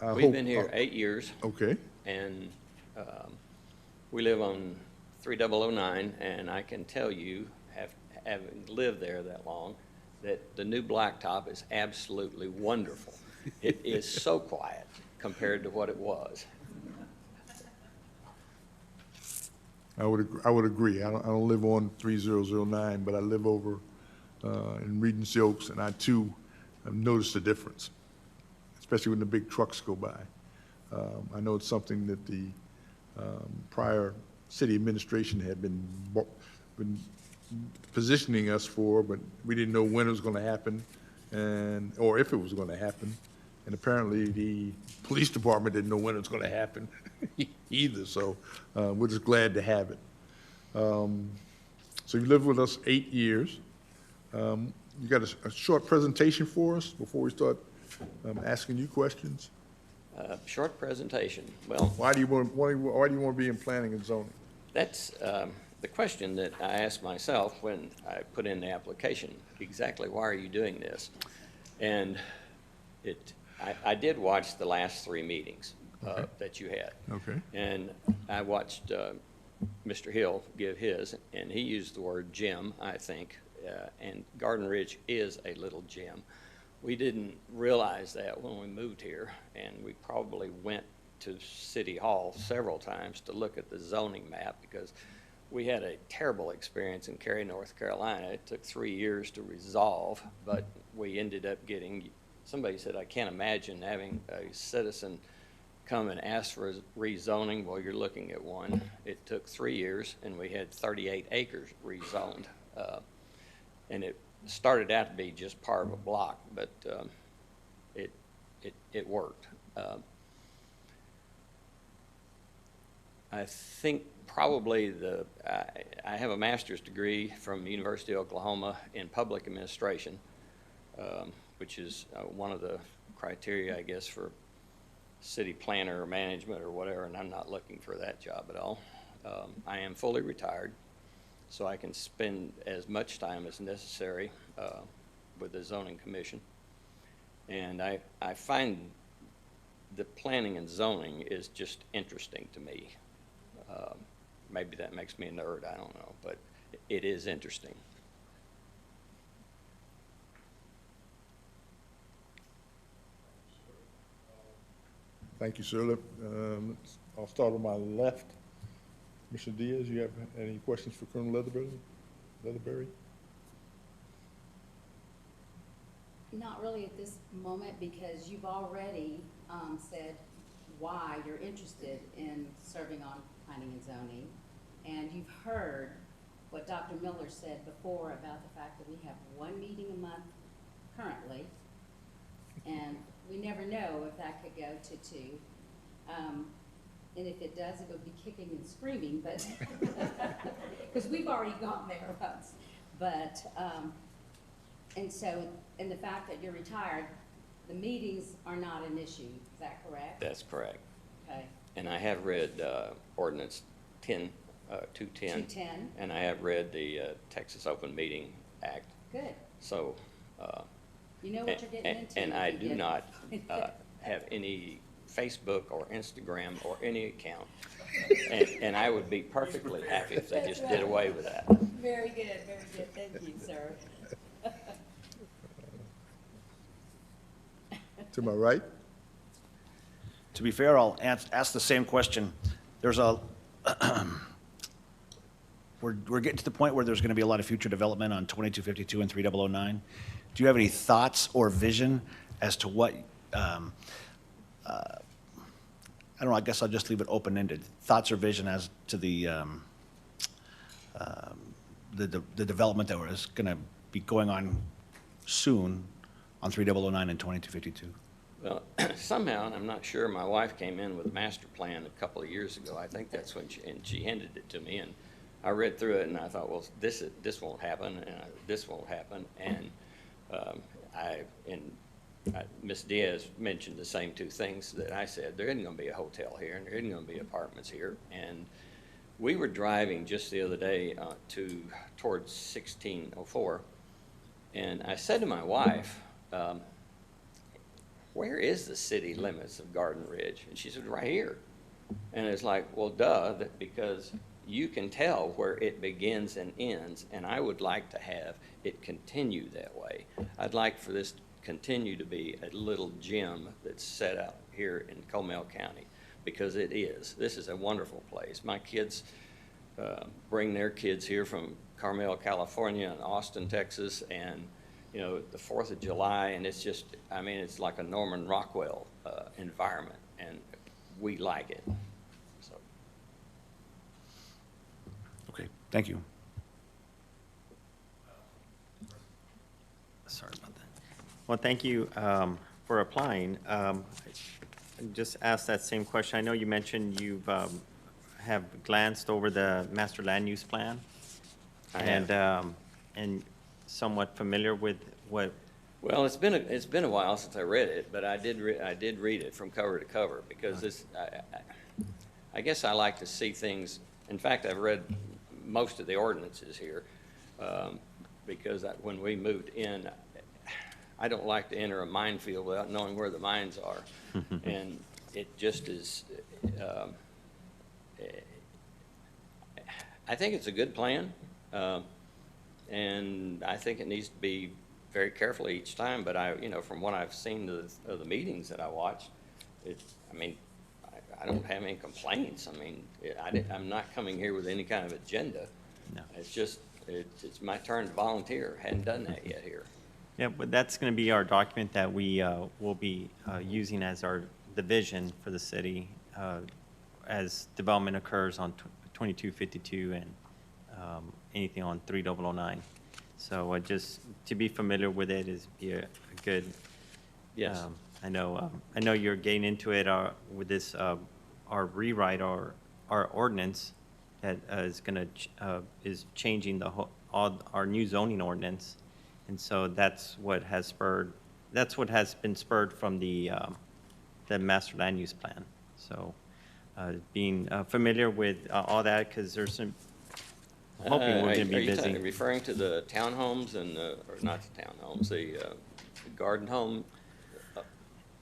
So we've been here 8 years, Okay, and we live on 3009. And I can tell you, having lived there that long, that the new blacktop is absolutely wonderful. It is so quiet compared to what it was. I would agree. I don't live on 3009, but I live over in Regency Oaks, and I too have noticed a difference, especially when the big trucks go by. I know it's something that the prior city administration had been positioning us for, but we didn't know when it was going to happen, or if it was going to happen. And apparently, the police department didn't know when it was going to happen either, so we're just glad to have it. So you lived with us 8 years. You got a short presentation for us before we start asking you questions? Short presentation. Well, Why do you want to be in planning and zoning? that's the question that I asked myself when I put in the application. Exactly, why are you doing this? And I did watch the last 3 meetings that you had. Okay. And I watched Mr. Hill give his, and he used the word gem, I think, and Garden Ridge is a little gem. We didn't realize that when we moved here, and we probably went to City Hall several times to look at the zoning map, because we had a terrible experience in Cary, North Carolina. It took 3 years to resolve, but we ended up getting, somebody said, I can't imagine having a citizen come and ask for rezoning while you're looking at one. It took 3 years, and we had 38 acres rezoned. And it started out to be just part of a block, but it worked. I think probably I have a master's degree from the University of Oklahoma in public administration, which is one of the criteria, I guess, for city planner or management or whatever, and I'm not looking for that job at all. I am fully retired, so I can spend as much time as necessary with the zoning commission. And I find the planning and zoning is just interesting to me. Maybe that makes me a nerd, I don't know, but it is interesting. Thank you, sir. I'll start on my left. Mr. Diaz, you have any questions for Colonel Leatherberry? Not really at this moment, because you've already said why you're interested in serving on planning and zoning. And you've heard what Dr. Miller said before about the fact that we have 1 meeting a month currently. And we never know if that could go to 2. And if it does, it'll be kicking and screaming, but, because we've already gone there once. But, and so, and the fact that you're retired, the meetings are not an issue, is that correct? That's correct. Okay. And I have read Ordinance 210. 210. And I have read the Texas Open Meeting Act. Good. So. You know what you're getting into. And I if you do get- not have any Facebook or Instagram or any account. And I would be perfectly happy if they just did away with that. Very good, very good. Thank you, sir. To my right? To be fair, I'll ask the same question. There's a, we're getting to the point where there's going to be a lot of future development on 2252 and 3009. Do you have any thoughts or vision as to what, I don't know, I guess I'll just leave it open-ended. Thoughts or vision as to the development that is going to be going on soon on 3009 and 2252? Well, somehow, and I'm not sure, my wife came in with a master plan a couple of years ago. I think that's when she handed it to me, and I read through it, and I thought, well, this won't happen, and this won't happen, and in Ms. Diaz mentioned the same two things that I said. There isn't going to be a hotel here, and there isn't going to be apartments here. And we were driving just the other day towards 1604, and I said to my wife, where is the city limits of Garden Ridge? And she said, right here. And it's like, well, duh, because you can tell where it begins and ends, and I would like to have it continue that way. I'd like for this to continue to be a little gem that's set out here in Comal County, because it is. This is a wonderful place. My kids bring their kids here from Carmel, California, and Austin, Texas, and you know, the 4th of July, and it's just, I mean, it's like a Norman Rockwell environment, and we like it. So. Okay, thank you. Sorry about that. Well, thank you for applying. I just asked that same question. I know you mentioned you've have glanced over the master land use plan. I have. And somewhat familiar with what. Well, it's been a while since I read it, but I did read it from cover to cover, because this I guess I like to see things. In fact, I've read most of the ordinances here, because when we moved in, I don't like to enter a minefield without knowing where the mines are. And it just is, I think it's a good plan, and I think it needs to be very carefully each time, but from what I've seen of the meetings that I watched, I mean, I don't have any complaints. I mean, I'm not coming here with any kind of agenda. No. It's just, it's my turn to volunteer. Hadn't done that yet here. Yeah, but that's going to be our document that we will be using as the vision for the city as development occurs on 2252 and anything on 3009. So just to be familiar with it is be a good. Yes. I know you're getting into it with this our rewrite our ordinance that is changing all our new zoning ordinance. And so that's what has been spurred from the master land use plan. So being familiar with all that, because there's some, I'm hoping we're going to be busy. Are you referring to the townhomes and or not the townhomes, the garden home?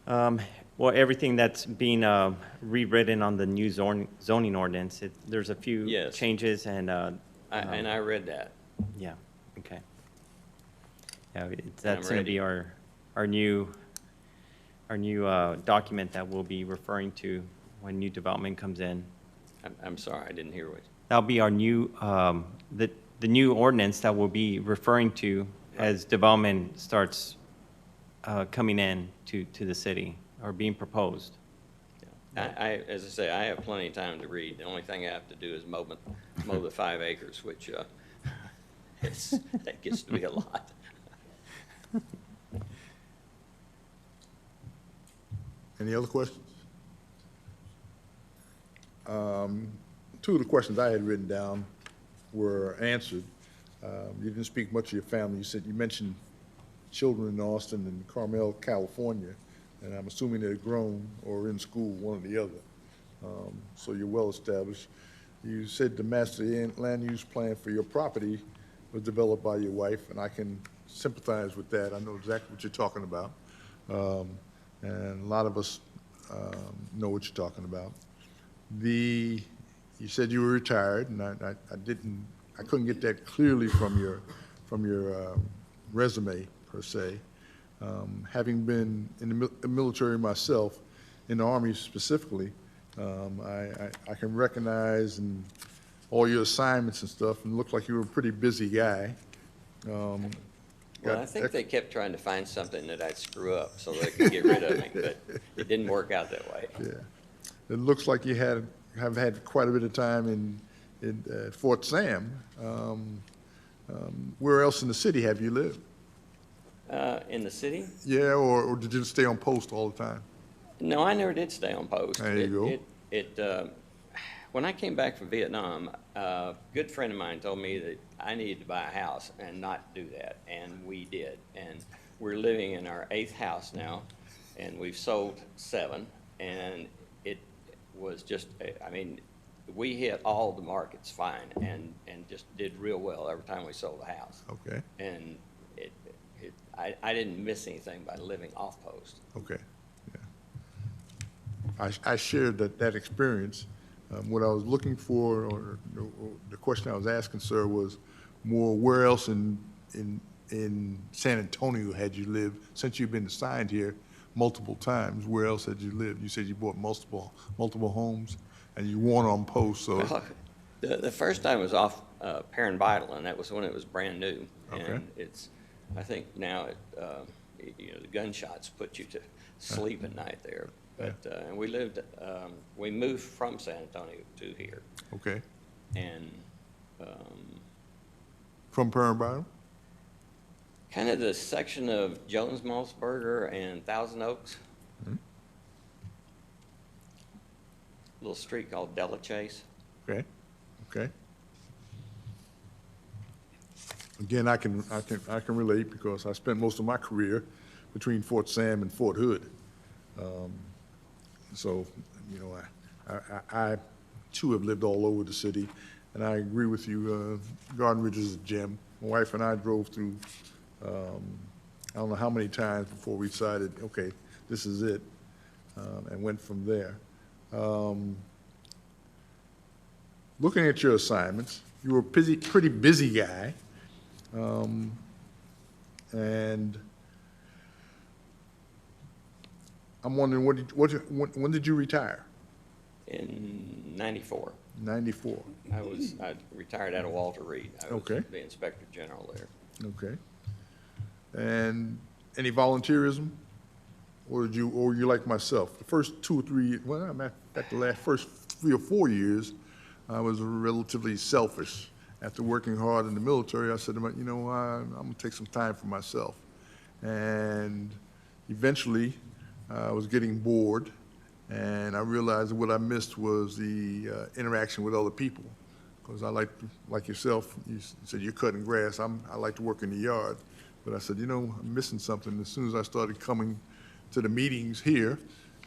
Well, everything that's being rewritten on the new zoning ordinance, there's a few Yes. changes and. And I read that. Yeah, okay. Yeah, that's going to ready. be our new document that we'll be referring to when new development comes in. I'm sorry, I didn't hear what. That'll be our new, the new ordinance that we'll be referring to as development starts coming in to the city or being proposed. As I say, I have plenty of time to read. The only thing I have to do is mow the 5 acres, which that gets to be a lot. Any other questions? Two of the questions I had written down were answered. You didn't speak much of your family. You mentioned children in Austin and Carmel, California, and I'm assuming they're grown or in school, one or the other. So you're well established. You said the master land use plan for your property was developed by your wife, and I can sympathize with that. I know exactly what you're talking about. And a lot of us know what you're talking about. You said you were retired, and I couldn't get that clearly from your resume per se. Having been in the military myself, in the Army specifically, I can recognize and all your assignments and stuff, and it looked like you were a pretty busy guy. Well, I think they kept trying to find something that I'd screw up so they could get rid of me, but it didn't work out that way. Yeah, it looks like you have had quite a bit of time in Fort Sam. Where else in the city have you lived? In the city? Yeah, or did you stay on post all the time? No, I never did stay on post. There you go. When I came back from Vietnam, a good friend of mine told me that I needed to buy a house and not do that, and we did. And we're living in our 8th house now, and we've sold 7, and it was just, I mean, we hit all the markets fine and just did real well every time we sold a house. Okay, And I didn't miss anything by living off post. okay, yeah. I shared that experience. What I was looking for, or the question I was asking, sir, was more where else in San Antonio had you lived, since you've been assigned here multiple times, where else had you lived? You said you bought multiple homes, and you weren't on post, so. Well, the first time was off Perrin Vital, and that was when it was brand new. Okay. And it's, I think now, you know, the gunshots put you to sleep at night there. But, and we moved from San Antonio to here. Okay, And from Perrin Bottom? kind of the section of Jones Maltsberger and Thousand Oaks. Little street called Della Chase. Okay, okay. Again, I can relate because I spent most of my career between Fort Sam and Fort Hood. So, you know, I too have lived all over the city, and I agree with you, Garden Ridge is a gem. My wife and I drove through, I don't know how many times before we decided, okay, this is it, and went from there. Looking at your assignments, you were a pretty busy guy, and I'm wondering, when did you retire? In '94. 94. I retired out of Walter Reed. I was Okay. the Inspector General there. Okay. And any volunteerism? Or were you like myself? The first 2 or 3, well, I'm at the first 3 or 4 years, I was relatively selfish. After working hard in the military, I said, you know, I'm gonna take some time for myself. And eventually, I was getting bored, and I realized that what I missed was the interaction with other people. Because I like yourself, you said you're cutting grass, I like to work in the yard. But I said, you know, I'm missing something. As soon as I started coming to the meetings here,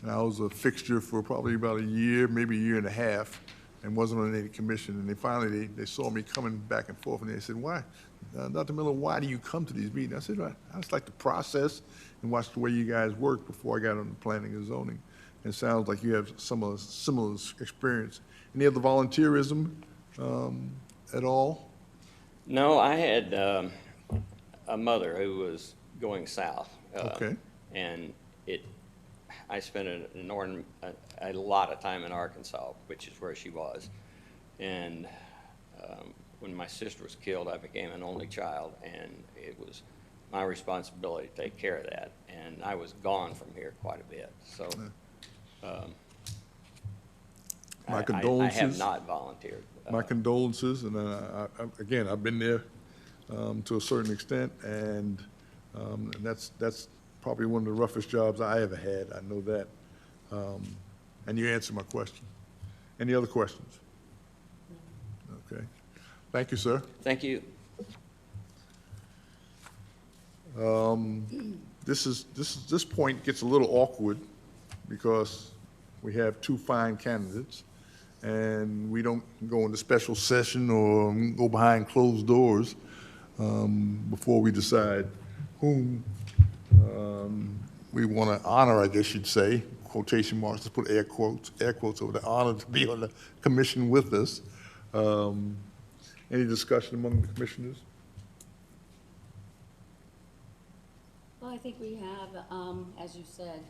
and I was a fixture for probably about a year, maybe a year and a half, and wasn't on any commission. And they saw me coming back and forth, and they said, why, Dr. Miller, why do you come to these meetings? I said, I just like to process and watch the way you guys work before I got on the planning and zoning. And it sounds like you have some similar experience. Any other volunteerism at all? No, I had a mother who was going south. Okay. And I spent a lot of time in Arkansas, which is where she was. And when my sister was killed, I became an only child, and it was my responsibility to take care of that. And I was gone from here quite a bit. So My condolences. I have not volunteered. My condolences, and again, I've been there to a certain extent, and that's probably one of the roughest jobs I ever had. I know that. And you answered my question. Any other questions? Okay. Thank you, sir. Thank you. This point gets a little awkward because we have 2 fine candidates, and we don't go into special session or go behind closed doors before we decide whom we want to honor, I guess you'd say, quotation marks, let's put air quotes over the honor to be on the commission with us. Any discussion among the commissioners? Well, I think we have, as you said,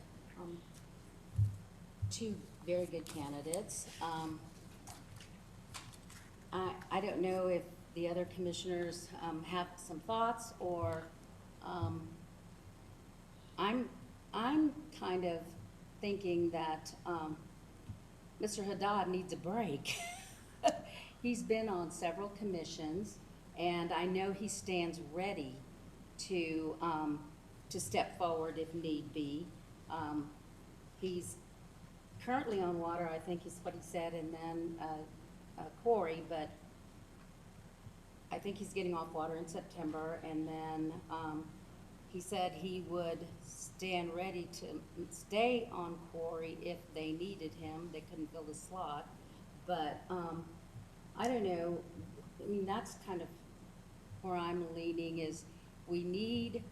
2 very good candidates. I don't know if the other commissioners have some thoughts, or I'm kind of thinking that Mr. Haddad needs a break. He's been on several commissions, and I know he stands ready to step forward if need be. He's currently on water, I think is what he said, and then quarry, but I think he's getting off water in September, and then he said he would stand ready to stay on Quarry if they needed him. They couldn't fill the slot. But, I don't know, I mean, that's kind of where I'm leaning is we need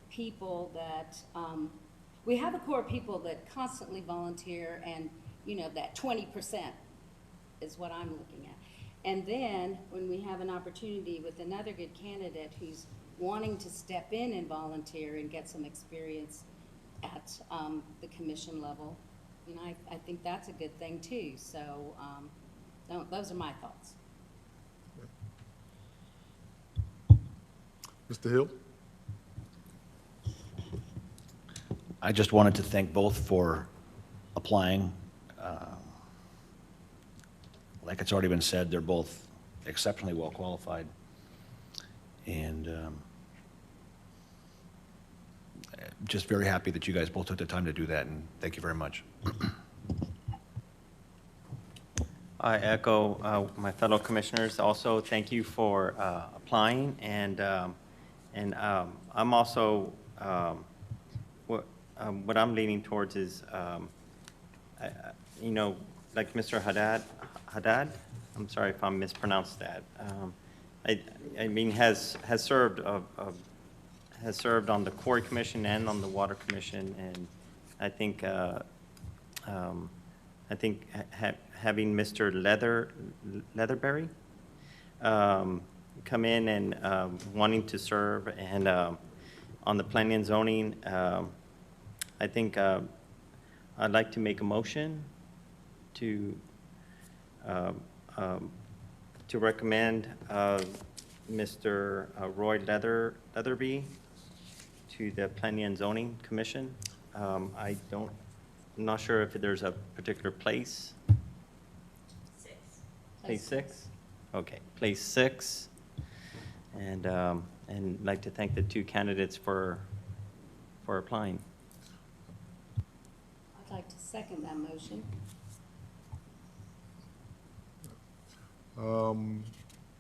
people that, we have a core of people that constantly volunteer and, you know, that 20% is what I'm looking at. And then when we have an opportunity with another good candidate who's wanting to step in and volunteer and get some experience at the commission level, you know, I think that's a good thing too. So those are my thoughts. Mr. Hill? I just wanted to thank both for applying. Like it's already been said, they're both exceptionally well qualified. And just very happy that you guys both took the time to do that, and thank you very much. I echo my fellow commissioners. Also, thank you for applying, and I'm also what I'm leaning towards is, you know, like Mr. Haddad. I'm sorry if I mispronounced that. I mean, has served on the Quarry Commission and on the Water Commission, and I think having Mr. Leatherberry come in and wanting to serve and on the planning and zoning, I think I'd like to make a motion to recommend Mr. Roy Leatherby to the Planning and Zoning Commission. I'm not sure if there's a particular place. Place 6? Okay, place 6. And like to thank the two candidates for applying. I'd like to second that motion.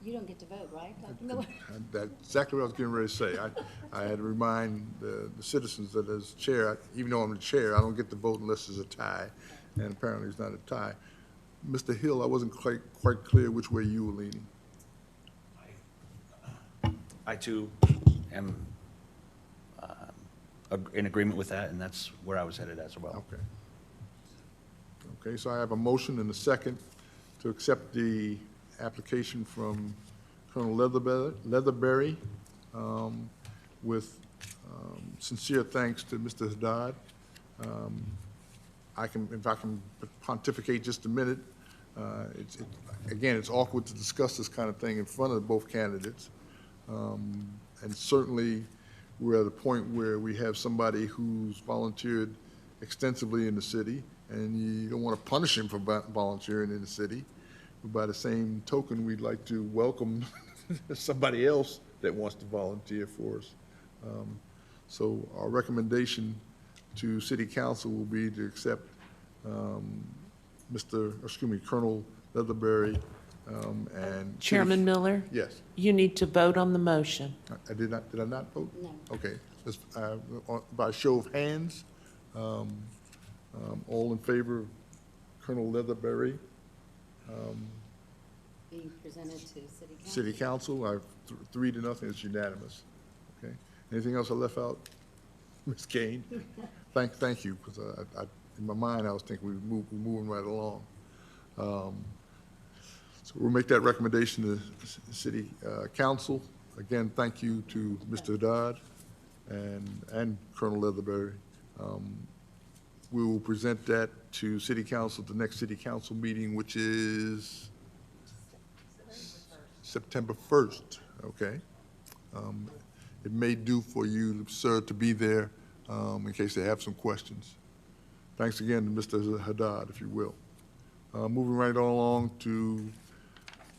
You don't get to vote, right, Dr. Miller? That's exactly what I was getting ready to say. I had to remind the citizens that as chair, even though I'm the chair, I don't get to vote unless there's a tie, and apparently it's not a tie. Mr. Hill, I wasn't quite clear which way you were leaning. I too am in agreement with that, and that's where I was headed as well. Okay. Okay, so I have a motion and a second to accept the application from Colonel Leatherberry with sincere thanks to Mr. Haddad. If I can pontificate just a minute, again, it's awkward to discuss this kind of thing in front of both candidates. And certainly, we're at a point where we have somebody who's volunteered extensively in the city, and you don't want to punish him for volunteering in the city. But by the same token, we'd like to welcome somebody else that wants to volunteer for us. So our recommendation to City Council will be to accept Colonel Leatherberry and. Chairman Miller, Yes. you need to vote on the motion. Did I not vote? No. Okay. Let's, by show of hands, all in favor of Colonel Leatherberry? Being presented to City Council. City Council, I've 3-0, it's unanimous. Okay. Anything else I left out? Ms. Kane? Thank you, because in my mind, I was thinking we're moving right along. So we'll make that recommendation to City Council. Again, thank you to Mr. Haddad and Colonel Leatherberry. We will present that to City Council at the next City Council meeting, which is September 1st, okay? It may do for you, sir, to be there in case they have some questions. Thanks again to Mr. Haddad, if you will. Moving right along to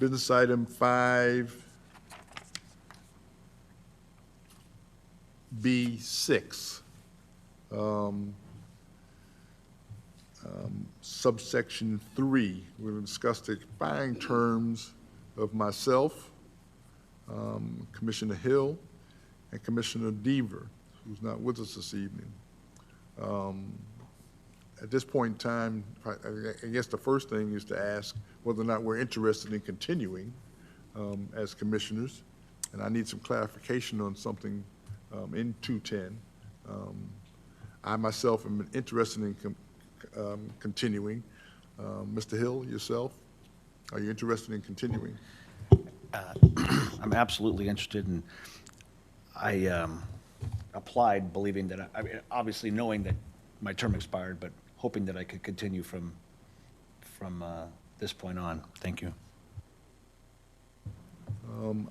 business item 5B6. Subsection 3, we're going to discuss the expiring terms of myself, Commissioner Hill, and Commissioner Deaver who's not with us this evening. At this point in time, I guess the first thing is to ask whether or not we're interested in continuing as commissioners. And I need some clarification on something in 210. I myself am interested in continuing. Mr. Hill, yourself, are you interested in continuing? I'm absolutely interested, and I applied believing that, I mean, obviously knowing that my term expired, but hoping that I could continue from this point on. Thank you.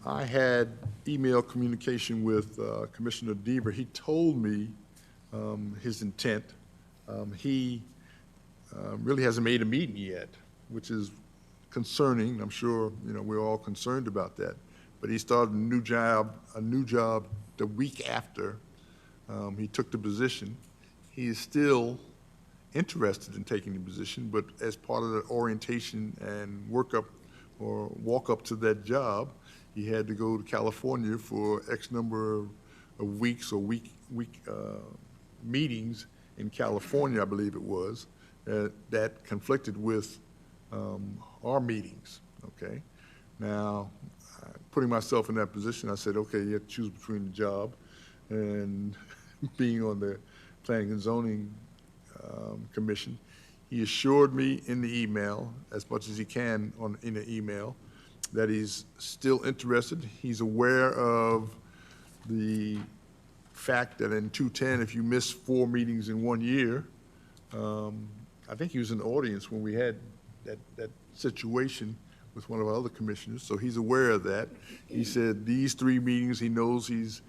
I had email communication with Commissioner Deaver. He told me his intent. He really hasn't made a meeting yet, which is concerning. I'm sure, you know, we're all concerned about that. But he started a new job the week after he took the position. He is still interested in taking the position, but as part of the orientation and workup or walk up to that job, he had to go to California for X number of weeks or meetings in California, I believe it was, that conflicted with our meetings, okay? Now, putting myself in that position, I said, okay, you have to choose between the job and being on the Planning and Zoning Commission. He assured me in the email, as much as he can in the email, that he's still interested. He's aware of the fact that in 210, if you miss 4 meetings in 1 year, I think he was in the audience when we had that situation with one of our other commissioners, so he's aware of that. He said these 3 meetings, he knows he's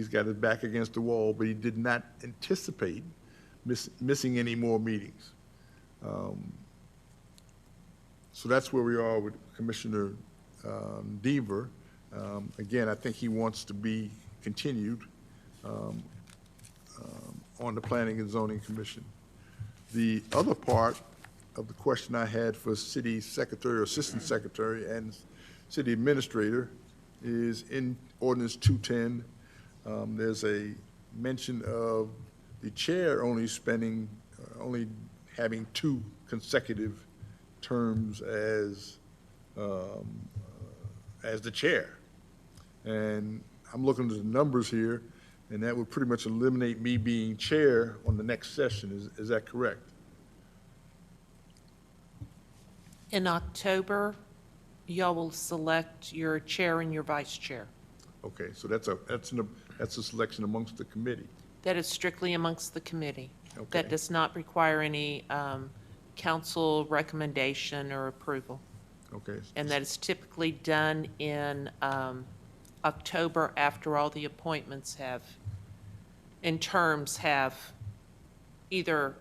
got his back against the wall, but he did not anticipate missing any more meetings. So that's where we are with Commissioner Deaver. Again, I think he wants to be continued on the Planning and Zoning Commission. The other part of the question I had for City Secretary or Assistant Secretary and City Administrator is in Ordinance 210, there's a mention of the chair only having 2 consecutive terms as the chair. And I'm looking at the numbers here, and that would pretty much eliminate me being chair on the next session. Is that correct? In October, y'all will select your chair and your vice chair. Okay, so that's a selection amongst the committee. That is strictly amongst the committee. Okay. That does not require any council recommendation or approval. Okay. And that is typically done in October after all the appointments terms have either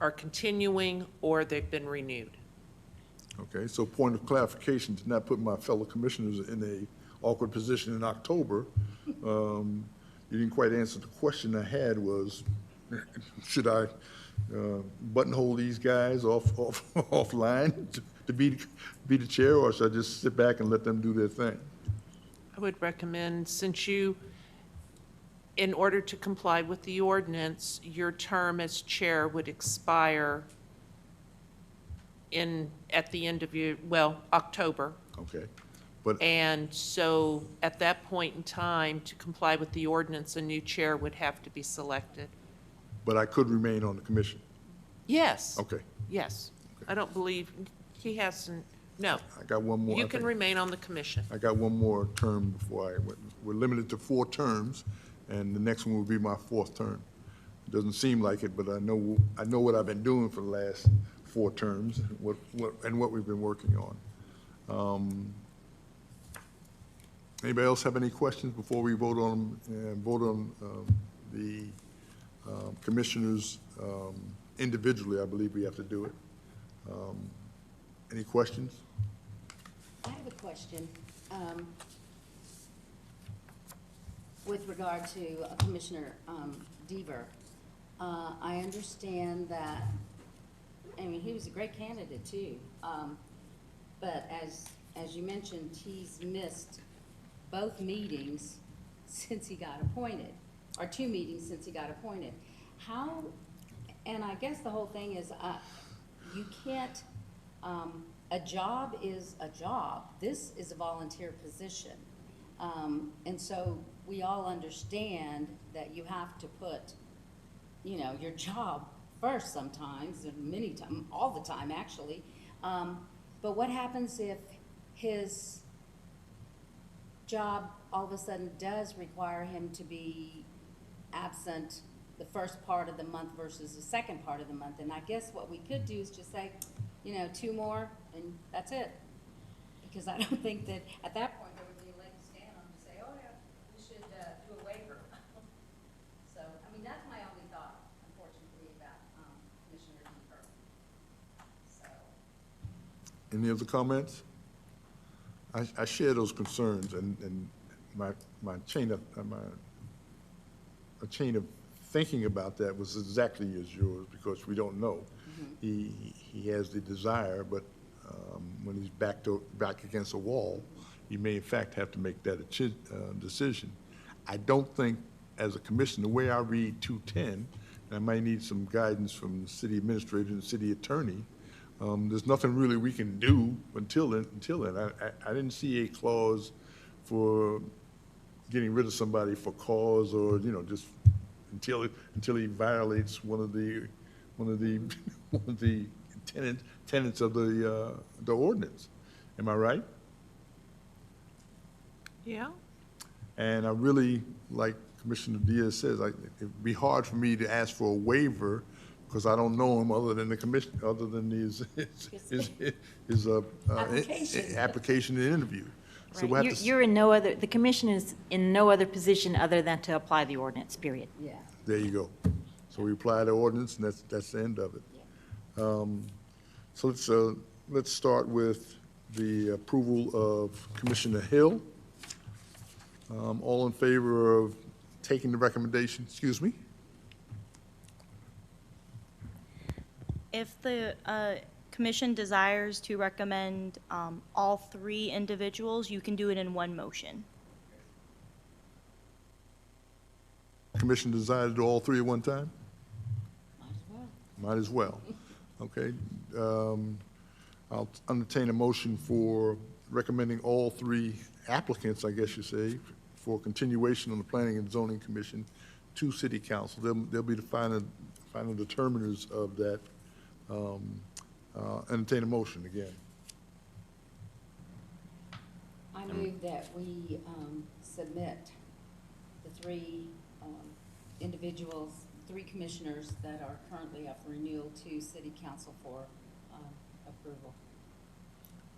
are continuing or they've been renewed. Okay, so point of clarification, to not put my fellow commissioners in a awkward position in October, you didn't quite answer the question I had was, should I buttonhole these guys offline to be the chair, or should I just sit back and let them do their thing? I would recommend, since you, in order to comply with the ordinance, your term as chair would expire at the end of October. Okay, but And so at that point in time, to comply with the ordinance, a new chair would have to be selected. I could remain on the commission. Yes. Okay, Yes. I don't believe, he hasn't, no. I got one more. You can remain on the commission. I got one more term before we're limited to 4 terms, and the next one will be my 4th term. It doesn't seem like it, but I know what I've been doing for the last 4 terms, and what we've been working on. Anybody else have any questions before we vote on the commissioners individually? I believe we have to do it. Any questions? I have a question with regard to Commissioner Deaver. I understand that, I mean, he was a great candidate too, but as you mentioned, he's missed both meetings since he got appointed, or 2 meetings since he got appointed. How, and I guess the whole thing is, you can't, a job is a job. This is a volunteer position. And so we all understand that you have to put, you know, your job first sometimes, and many times, all the time, actually. But what happens if his job all of a sudden does require him to be absent the first part of the month versus the second part of the month? And I guess what we could do is just say, you know, 2 more, and that's it. Because I don't think that, at that point, there would be a leg to stand on to say, oh, yeah, we should do a waiver. So, I mean, that's my only thought, unfortunately, about Commissioner Deeper. So, Any other comments? I share those concerns, and my chain of thinking about that was exactly as yours, because we don't know. He has the desire, but when he's back against a wall, you may in fact have to make that decision. I don't think, as a commissioner, the way I read 210, and I might need some guidance from the city administrator and the city attorney, there's nothing really we can do until then. I didn't see a clause for getting rid of somebody for cause, or, you know, just until he violates one of the tenets of the ordinance. Am I right? Yeah. And I really, like Commissioner Diaz says, it'd be hard for me to ask for a waiver, because I don't know him other than the commission, other than his application and interview. So we'll have to You're in no other, the commission is in no other position other than to apply the ordinance, period. yeah. There you go. So we apply the ordinance, and that's the end of it. So let's start with the approval of Commissioner Hill. All in favor of taking the recommendation? Excuse me? If the commission desires to recommend all 3 individuals, you can do it in one motion. Commission desire to do all 3 at one time? Might as well. Might as well. Okay. I'll entertain a motion for recommending all 3 applicants, I guess you say, for continuation on the Planning and Zoning Commission to City Council. They'll be the final determiners of that. Entertain a motion again. I move that we submit the 3 individuals, 3 commissioners that are currently up for renewal to City Council for approval.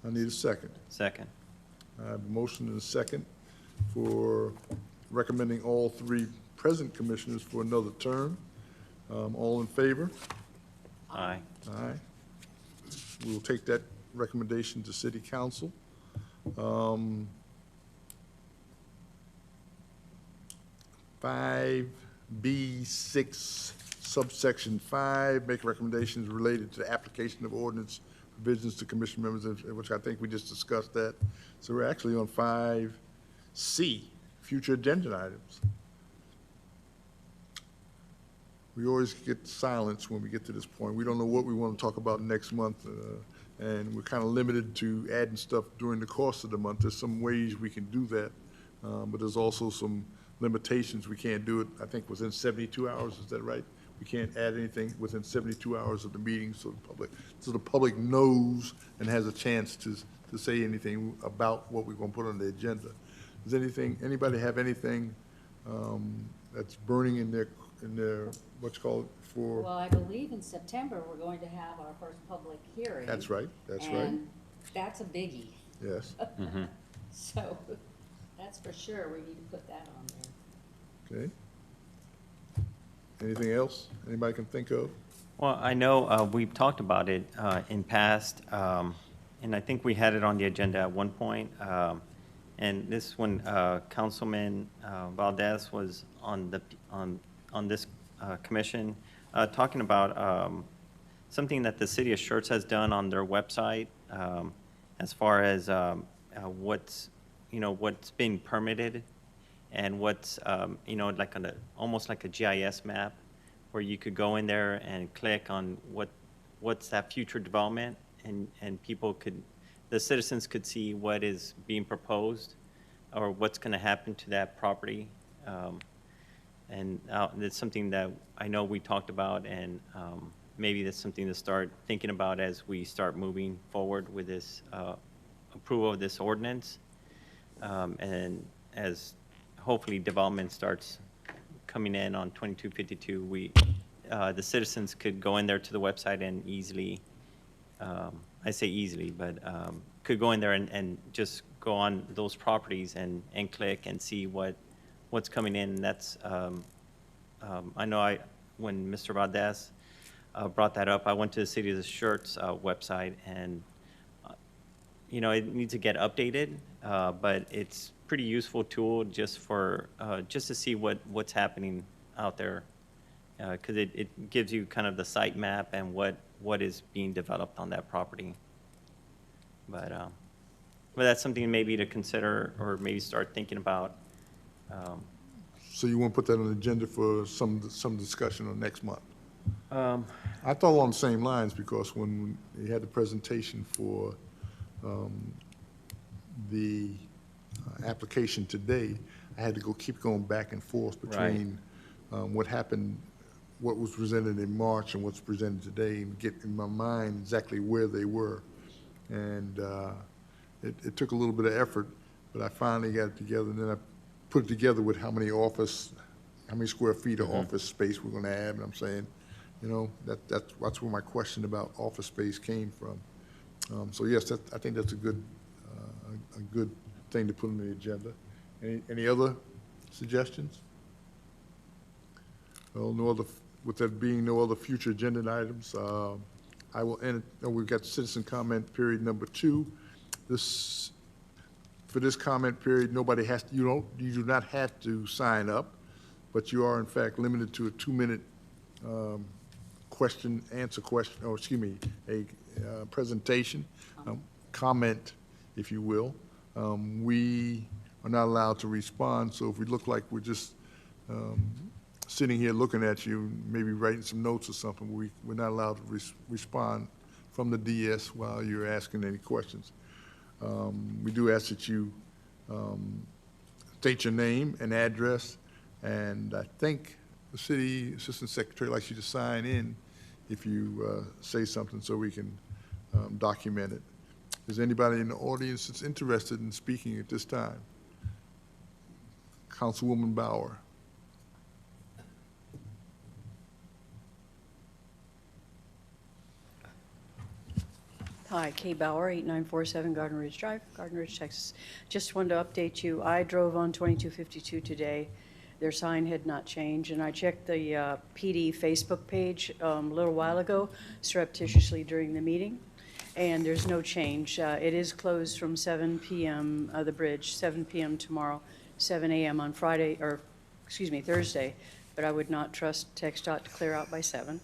I need a second. Second. I have a motion and a second for recommending all 3 present commissioners for another term. All in favor? Aye. Aye. We will take that recommendation to City Council. 5B6, subsection 5, make recommendations related to the application of ordinance provisions to commission members, which I think we just discussed that. So we're actually on 5C, future agenda items. We always get silence when we get to this point. We don't know what we want to talk about next month, and we're kind of limited to adding stuff during the course of the month. There's some ways we can do that, but there's also some limitations. We can't do it, I think, within 72 hours. Is that right? We can't add anything within 72 hours of the meeting, so the public knows and has a chance to say anything about what we're going to put on the agenda. Does anybody have anything that's burning in their what's called for? Well, I believe in September, we're going to have our first public hearing. That's right, that's right. And that's a biggie. Yes, So that's for sure. We need to put that on there. okay. Anything else anybody can think of? Well, I know we've talked about it in past, and I think we had it on the agenda at one point. And this when Councilman Valdez was on this commission, talking about something that the city of Schertz has done on their website, as far as what's being permitted, and what's, you know, like almost like a GIS map, where you could go in there and click on what's that future development, and the citizens could see what is being proposed, or what's going to happen to that property. And it's something that I know we talked about, and maybe that's something to start thinking about as we start moving forward with this approval of this ordinance. And as hopefully development starts coming in on 2252, the citizens could go in there to the website and easily, I say easily, but could go in there and just go on those properties and click and see what's coming in. That's, I know when Mr. Valdez brought that up, I went to the City of the Shirts website, and you know, it needs to get updated, but it's pretty useful tool just to see what's happening out there, because it gives you kind of the site map and what is being developed on that property. But that's something maybe to consider, or maybe start thinking about. So you want to put that on the agenda for some discussion on next month? I thought along the same lines, because when you had the presentation for the application today, I had to keep going back and forth between what happened, what was presented in March and what's presented today, and get in my mind exactly where they were. And it took a little bit of effort, but I finally got it together, and then I put it together with how many square feet of office space we're going to have. And I'm saying, you know, that's where my question about office space came from. So yes, I think that's a good thing to put on the agenda. Any other suggestions? Well, with there being no other future agenda items, I will end. We've got citizen comment period number 2. For this comment period, nobody has to, you do not have to sign up, but you are in fact limited to a 2-minute presentation, comment, if you will. We are not allowed to respond, so if we look like we're just sitting here looking at you, maybe writing some notes or something, we're not allowed to respond from the DS while you're asking any questions. We do ask that you state your name and address, and I think the city assistant secretary likes you to sign in if you say something, so we can document it. Is anybody in the audience that's interested in speaking at this time? Councilwoman Bauer. Hi, Kay Bauer, 8947 Garden Ridge Drive, Garden Ridge, Texas. Just wanted to update you. I drove on 2252 today. Their sign had not changed, and I checked the PD Facebook page a little while ago, surreptitiously during the meeting, and there's no change. It is closed from 7 p.m., the bridge, 7 p.m. tomorrow, 7 a.m. on Friday, or excuse me, Thursday, but I would not trust TxDOT to clear out by 7.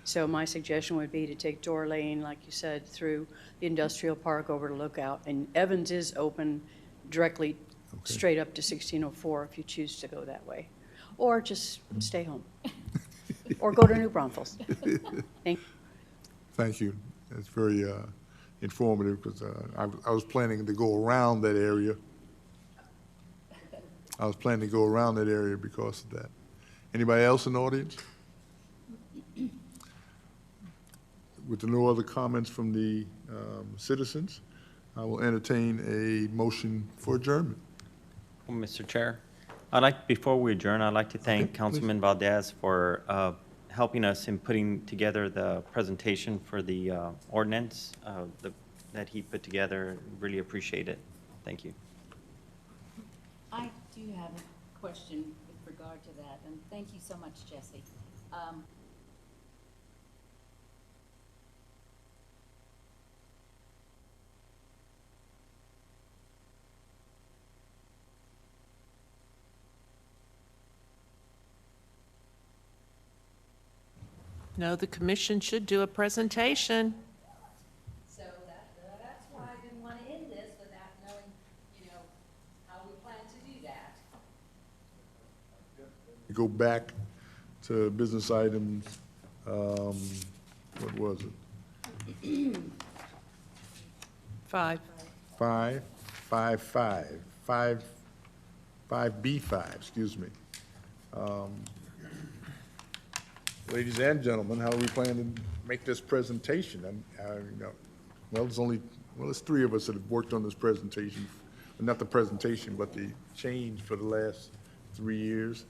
So my suggestion would be to take Door Lane, like you said, through the industrial park over to Lookout. And Evans is open directly straight up to 1604 if you choose to go that way. Or just stay home. Or go to New Braunfels. Thank you. Thank you. That's very informative, because I was planning to go around that area. I was planning to go around that area because of that. Anybody else in the audience? With no other comments from the citizens, I will entertain a motion for adjournment. Well, Mr. Chair, before we adjourn, I'd like to thank Councilman Valdez for helping us in putting together the presentation for the ordinance that he put together. Really appreciate it. Thank you. I do have a question with regard to that, and thank you so much, Jesse. No, the commission should do a presentation. So that's why I didn't want to end this without knowing, how we plan to do that. We go back to business items, what was it? 5. 5B5, excuse me. Ladies and gentlemen, how do we plan to make this presentation? There's three of us that have worked on this presentation, not the presentation, but the change for the last 3 years.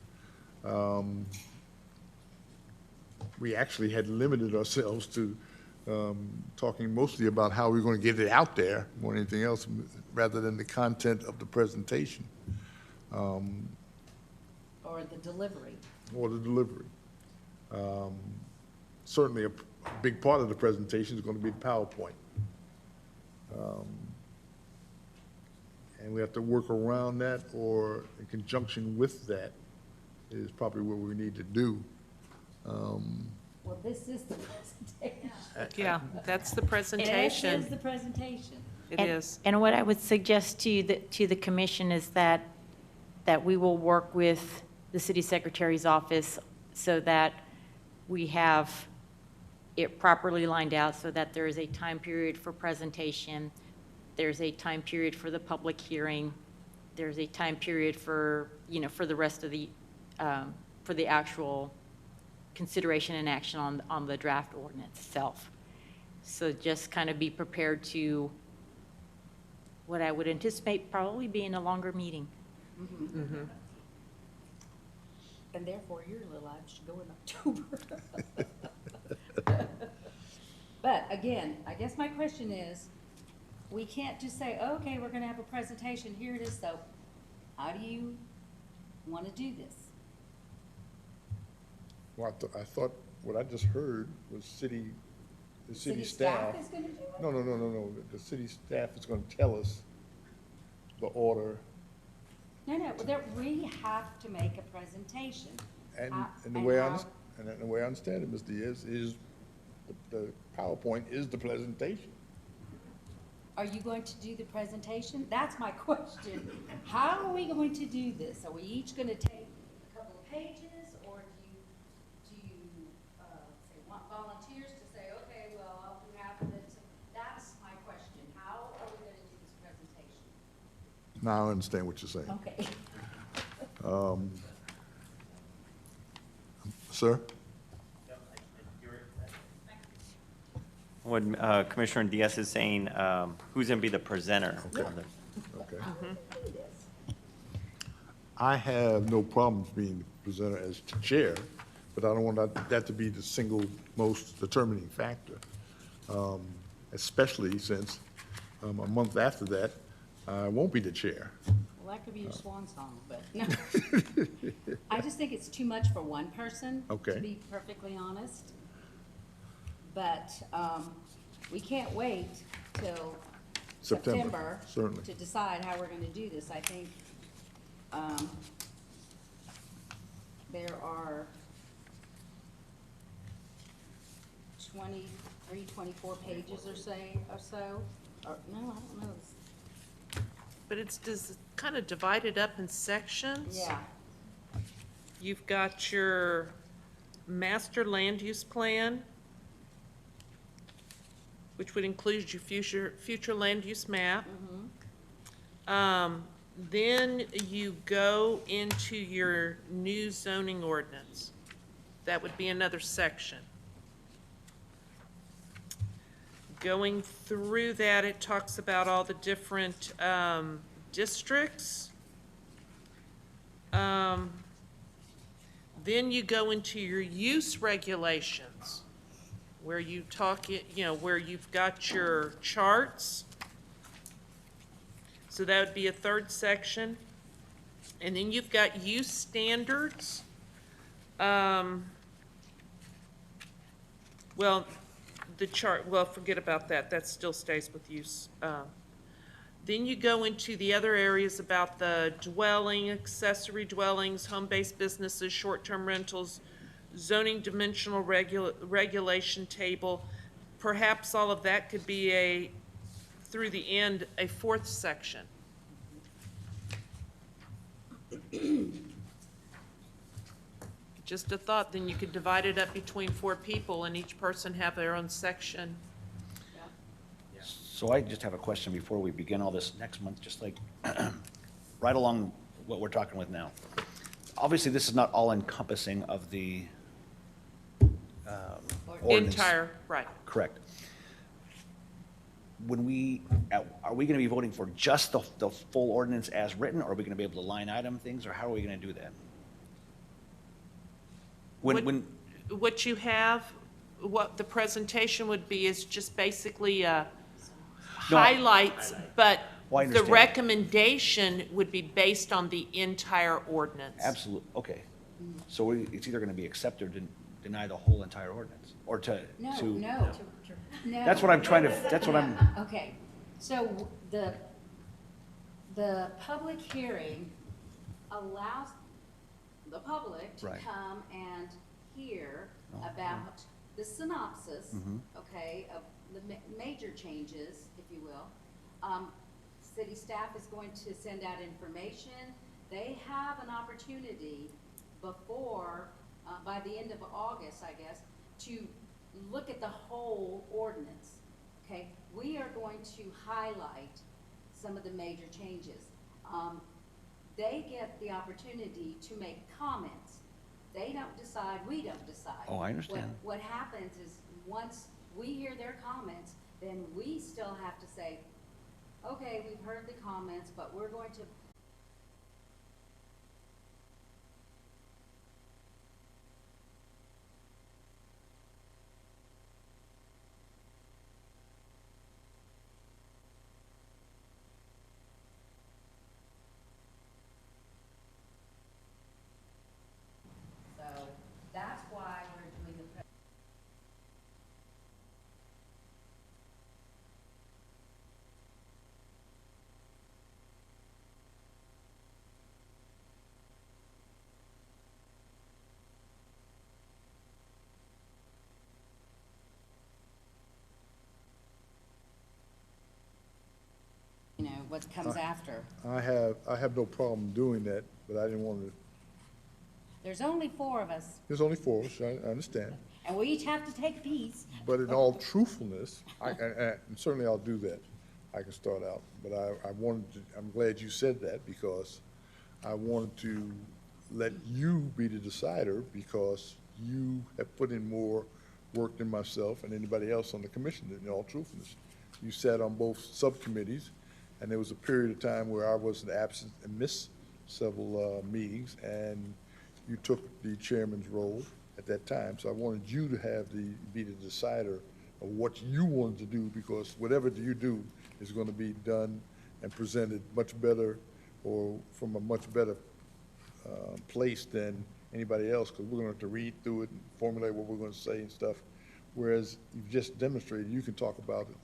We actually had limited ourselves to talking mostly about how we're going to get it out there more than anything else, rather than the content of the presentation. Or the delivery. Or the delivery. Certainly a big part of the presentation is going to be the PowerPoint. And we have to work around that, or in conjunction with that is probably what we need to do. Well, this is the presentation. Yeah, that's the This presentation. is the presentation. It is. And what I would suggest to the commission is that we will work with the city secretary's office so that we have it properly lined out, so that there is a time period for presentation, there's a time period for the public hearing, there's a time period for, for the rest of the, for the actual consideration and action on the draft ordinance itself. So just kind of be prepared to what I would anticipate probably being a longer meeting. Mm-hmm. And therefore, your little ad should go in October. But again, I guess my question is, we can't just say, okay, we're gonna have a presentation, here it is, so how do you wanna do this? Well, I thought what I just heard was the city staff. Is gonna do it? No. The city staff is going to tell us the order. No, we have to make a presentation. And How- the and way how- the way I understand it, Ms. Diaz, is the PowerPoint is the presentation. Are you going to do the presentation? That's my question. How are we going to do this? Are we each gonna take a couple of pages, or do you say, want volunteers to say, okay, well, I'll do half of it? That's my question. How are we gonna do this presentation? Now I understand what you're saying. Okay. Sir? What Commissioner Diaz is saying, who's going to be the presenter? Okay. I have no problems being the presenter as chair, but I don't want that to be the single most determining factor, especially since a month after that, I won't be the chair. Well, that could be your swan song, but no. I just think it's too much for one person, Okay. to be perfectly honest. But we can't wait till September, September certainly. to decide how we're gonna do this. I think there are 23, 24 pages or so, or, no, I don't know. But it's kind of divided up in sections. Yeah, You've got your master land use plan, which would include your future land use map. Then you go into your new zoning ordinance. That would be another section. Going through that, it talks about all the different districts. Then you go into your use regulations, where you talk, where you've got your charts. So that would be a third section. And then you've got use standards. Well, the chart, well, forget about that. That still stays with use. Then you go into the other areas about the dwelling, accessory dwellings, home-based businesses, short-term rentals, zoning dimensional regulation table. Perhaps all of that could be through the end, a fourth section. Just a thought, then you could divide it up between 4 people and each person have their own section. So I just have a question before we begin all this next month, just like, right along what we're talking with now. Obviously, this is not all encompassing of the ordinance. Entire, right. Correct. When we, are we gonna be voting for just the full ordinance as written, or are we gonna be able to line item things, or how are we gonna do that? When, What you have, what the presentation would be is just basically highlights, but Well, I the understand. recommendation would be based on the entire ordinance. absolute, okay. So it's either gonna be accept or deny the whole entire ordinance, or No, to. no, no. That's what I'm trying to, that's what I'm, Okay, so the public hearing allows the public to Right. come and hear Oh, about the synopsis, Mhm. okay, of the major changes, if you will. City staff is going to send out information. They have an opportunity before, by the end of August, I guess, to look at the whole ordinance, okay? We are going to highlight some of the major changes. They get the opportunity to make comments. They don't decide, we don't decide. Oh, I understand. What happens is, once we hear their comments, then we still have to say, okay, we've heard the comments, but we're going to that's why we're doing the. You know, what comes after. I have no problem doing that, but I didn't want to, There's only 4 of us, there's only 4 of us, I understand. and we each have to take a piece. But in all truthfulness, and certainly I'll do that. I can start out, but I wanted to, I'm glad you said that, because I wanted to let you be the decider, because you have put in more work than myself and anybody else on the commission, in all truthfulness. You sat on both subcommittees, and there was a period of time where I was absent and missed several meetings, and you took the chairman's role at that time. So I wanted you to be the decider of what you wanted to do, because whatever you do is going to be done and presented much better, or from a much better place than anybody else, because we're going to have to read through it and formulate what we're going to say and stuff. Whereas you've just demonstrated, you can talk about it,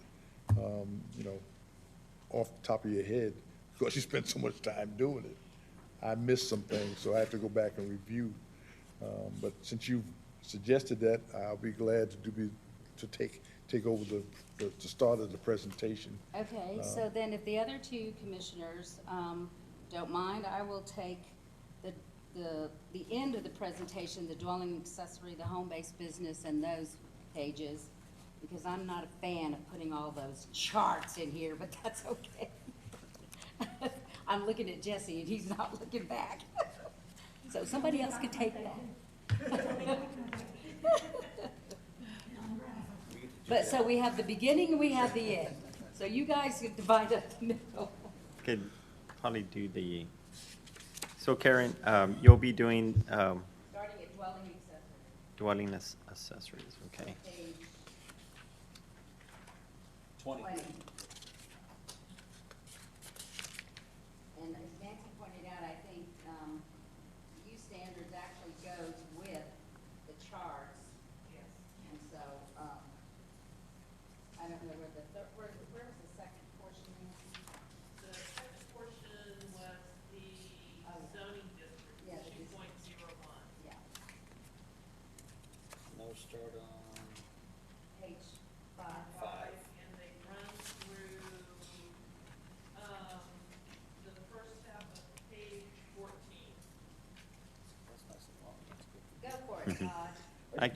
you know, off the top of your head, because you spent so much time doing it. I missed some things, so I have to go back and review. But since you've suggested that, I'll be glad to take over the start of the presentation. Okay, so then if the other 2 commissioners don't mind, I will take the end of the presentation, the dwelling accessory, the home-based business, and those pages, because I'm not a fan of putting all those charts in here, but that's okay. I'm looking at Jesse, and he's not looking back. So somebody else could take that. But, so we have the beginning and we have the end. So you guys can divide up the middle. Could probably do the, so Karen, you'll be doing Starting at dwelling accessory, dwelling accessories, okay? page 20. 20. And as Nancy pointed out, I think use standards actually goes with the charts. Yes. And so, I don't know where where was the second portion, Nancy? The second portion was the zoning district, Yeah, the 2.01. Yeah, No start on page 5. 5. And they run through, the first half of page 14. That's not so long, that's good. Go I, No, I'm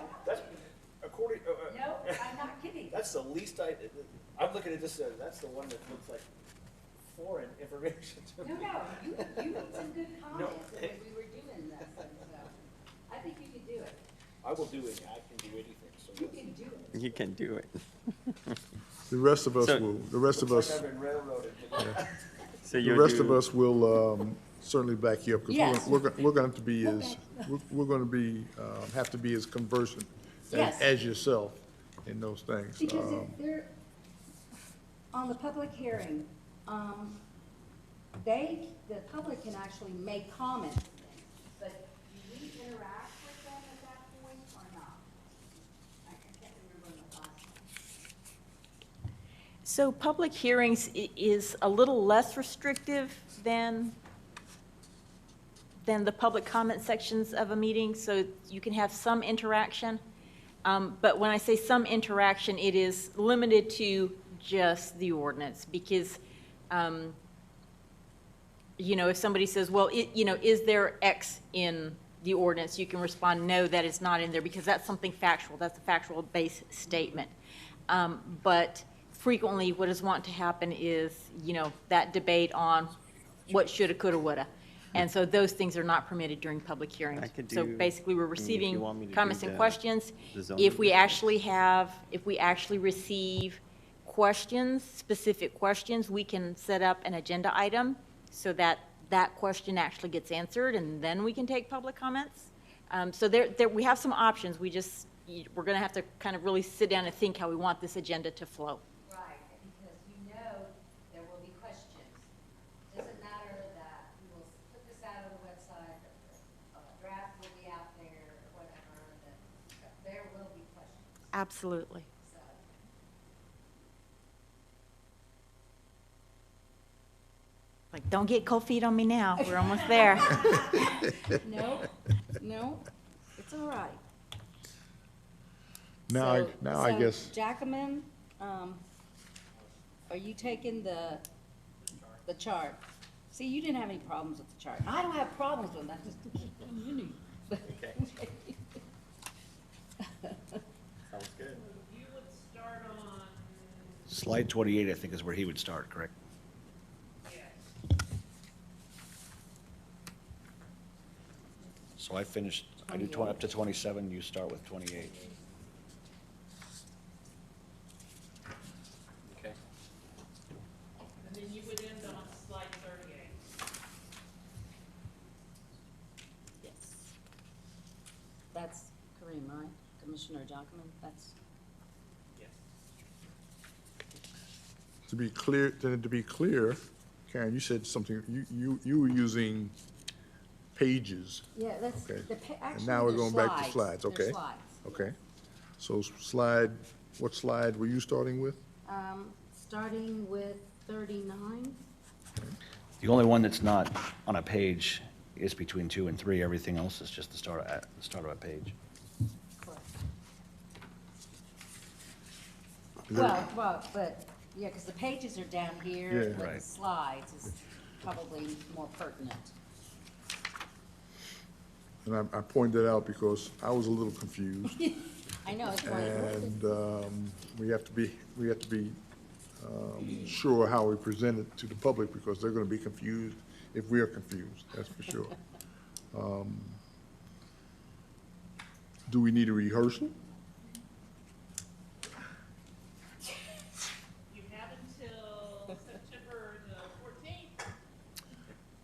not. That's, according, No, I'm not kidding. that's the least I'm looking at this, that's the one that looks like foreign information to No, me. no, you made some good comments when we were doing this, and so, I think you could do it. I will do it, I can do anything, so. You can do it. you can do it. The rest of us So- will, the rest of us, I've been railroaded. So the you'll rest of do- us will certainly back you up. 'Cause Yes. we're going to be as, we're going to be, have to be as conversant Yes. as yourself in those things. Because if they're, on the public hearing, the public can actually make comments, but do we interact with them at that point or not? I can't remember the last time. So public hearings is a little less restrictive than the public comment sections of a meeting, so you can have some interaction. But when I say some interaction, it is limited to just the ordinance, because, if somebody says, well, is there X in the ordinance, you can respond, no, that is not in there, because that's something factual, that's a factual-based statement. But frequently, what is wont to happen is, that debate on what shoulda, coulda, woulda. And so those things are not permitted during public hearings. I could So do- basically, we're I mean, if you receiving want me to do comments and the- questions. the zoning If we actually receive questions, specific questions, we can set up an agenda item so that that question actually gets answered, and then we can take public comments. So we have some options. We're going to have to kind of really sit down and think how we want this agenda to flow. Right, because there will be questions. Doesn't matter that we will put this out on the website, a draft will be out there, or whatever, that there will be questions, Absolutely. so. Like, don't get cold feet on me now. We're almost there. No, it's all right. Now, I So, guess, Jackman, are you taking the chart? See, you didn't have any problems with the chart. I don't have problems with that, just you knew. Okay. Sounds good. You would start on, Slide 28, I think, is where he would start, correct? So I finished, I do up to 27, you start with 28. Okay. and then you would end on slide 38. Yes. That's Kareem, right? Commissioner Jackman, that's, Yes. to be clear, Karen, you said something, you were using pages. yeah, that's, Okay. actually, And now we're they're going back to slides. slides, They're okay? slides. Okay. So what slide were you starting with? Starting with 39. The only one that's not on a page is between 2 and 3. Everything else is just the start of a page. But, yeah, because the pages are down here, Yeah. but the Right. slides is probably more pertinent. And I pointed that out because I was a little confused. I know, it's one of the- And we have to be sure how we present it to the public, because they're going to be confused if we are confused, that's for sure. Do we need a rehearsal? You have until September the 14th.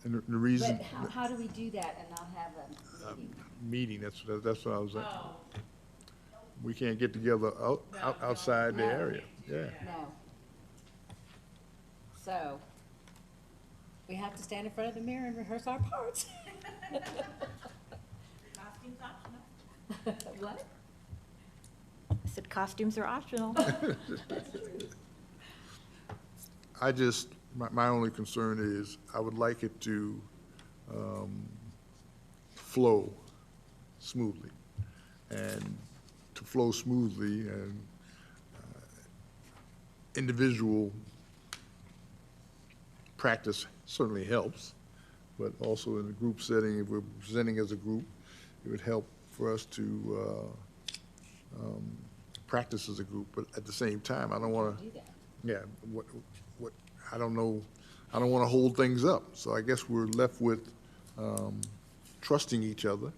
And the reason, But how do we do that and not have a meeting? meeting, that's what I was saying. Oh, We can't get together outside the No. area, yeah. No. So, we have to stand in front of the mirror and rehearse our parts. costume's optional. What? I said costumes are optional. I just, my only concern is, I would like it to flow smoothly. And to flow smoothly, and individual practice certainly helps, but also in a group setting, if we're presenting as a group, it would help for us to practice as a group, but at the same time, I don't want to. Yeah, what, I don't know, I don't want to hold things up, so I guess we're left with trusting each other,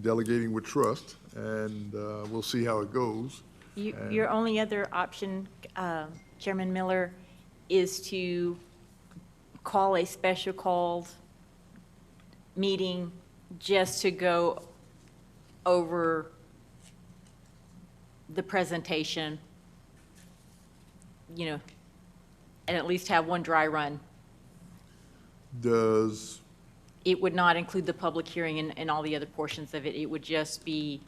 delegating with trust, and we'll see how it goes. Your only other option, Chairman Miller, is to call a special called meeting just to go over the presentation, you know, and at least have one dry run. Does, It would not include the public hearing and all the other portions of it. It would just be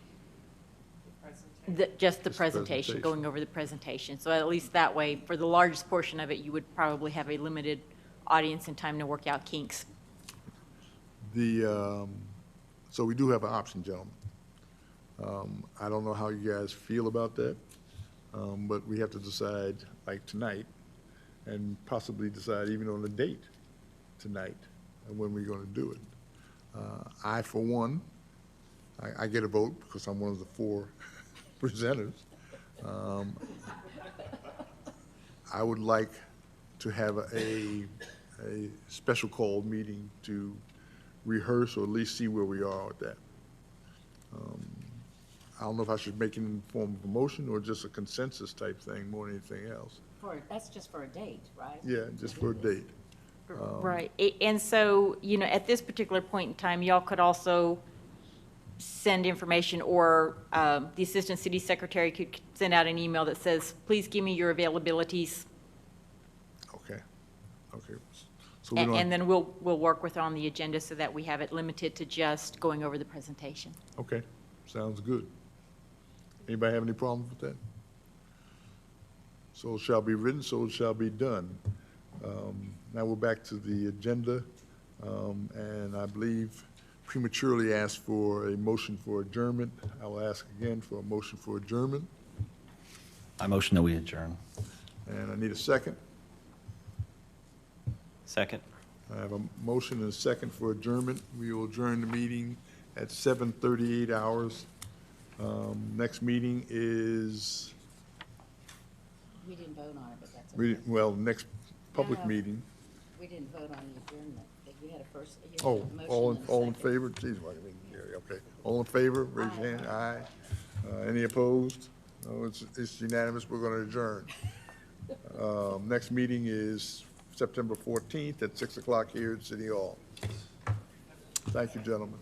just the presentation, going over the presentation. So at least that way, for the largest portion of it, you would probably have a limited audience and time to work out kinks. so we do have an option, gentlemen. I don't know how you guys feel about that, but we have to decide, like tonight, and possibly decide even on the date tonight, and when we're going to do it. I, for one, I get a vote because I'm one of the 4 presenters. I would like to have a special call meeting to rehearse or at least see where we are with that. I don't know if I should make it in the form of a motion or just a consensus type thing more than anything else. That's just for a date, right? Yeah, just for a date. Right. And so, you know, at this particular point in time, y'all could also send information, or the Assistant City Secretary could send out an email that says, please give me your availabilities, Okay, okay. So we don't, and then we'll work with it on the agenda so that we have it limited to just going over the presentation. okay, sounds good. Anybody have any problems with that? So it shall be written, so it shall be done. Now we're back to the agenda, and I believe prematurely asked for a motion for adjournment. I will ask again for a motion for adjournment, I motion that we adjourn. and I need a second. Second. I have a motion and a second for adjournment. We will adjourn the meeting at 7:38 hours. Next meeting is, We didn't vote on it, but that's okay. well, next public No. meeany. We didn't vote on the adjournment. You had a first, you had Oh, a motion all and a all in second. favor? Geez, why didn't we hear you? Okay. All in favor, raise your hand. Aye. Any opposed? No, it's unanimous. We're going to adjourn. Next meeting is September 14th at 6 o'clock here at City Hall. Thank you, gentlemen.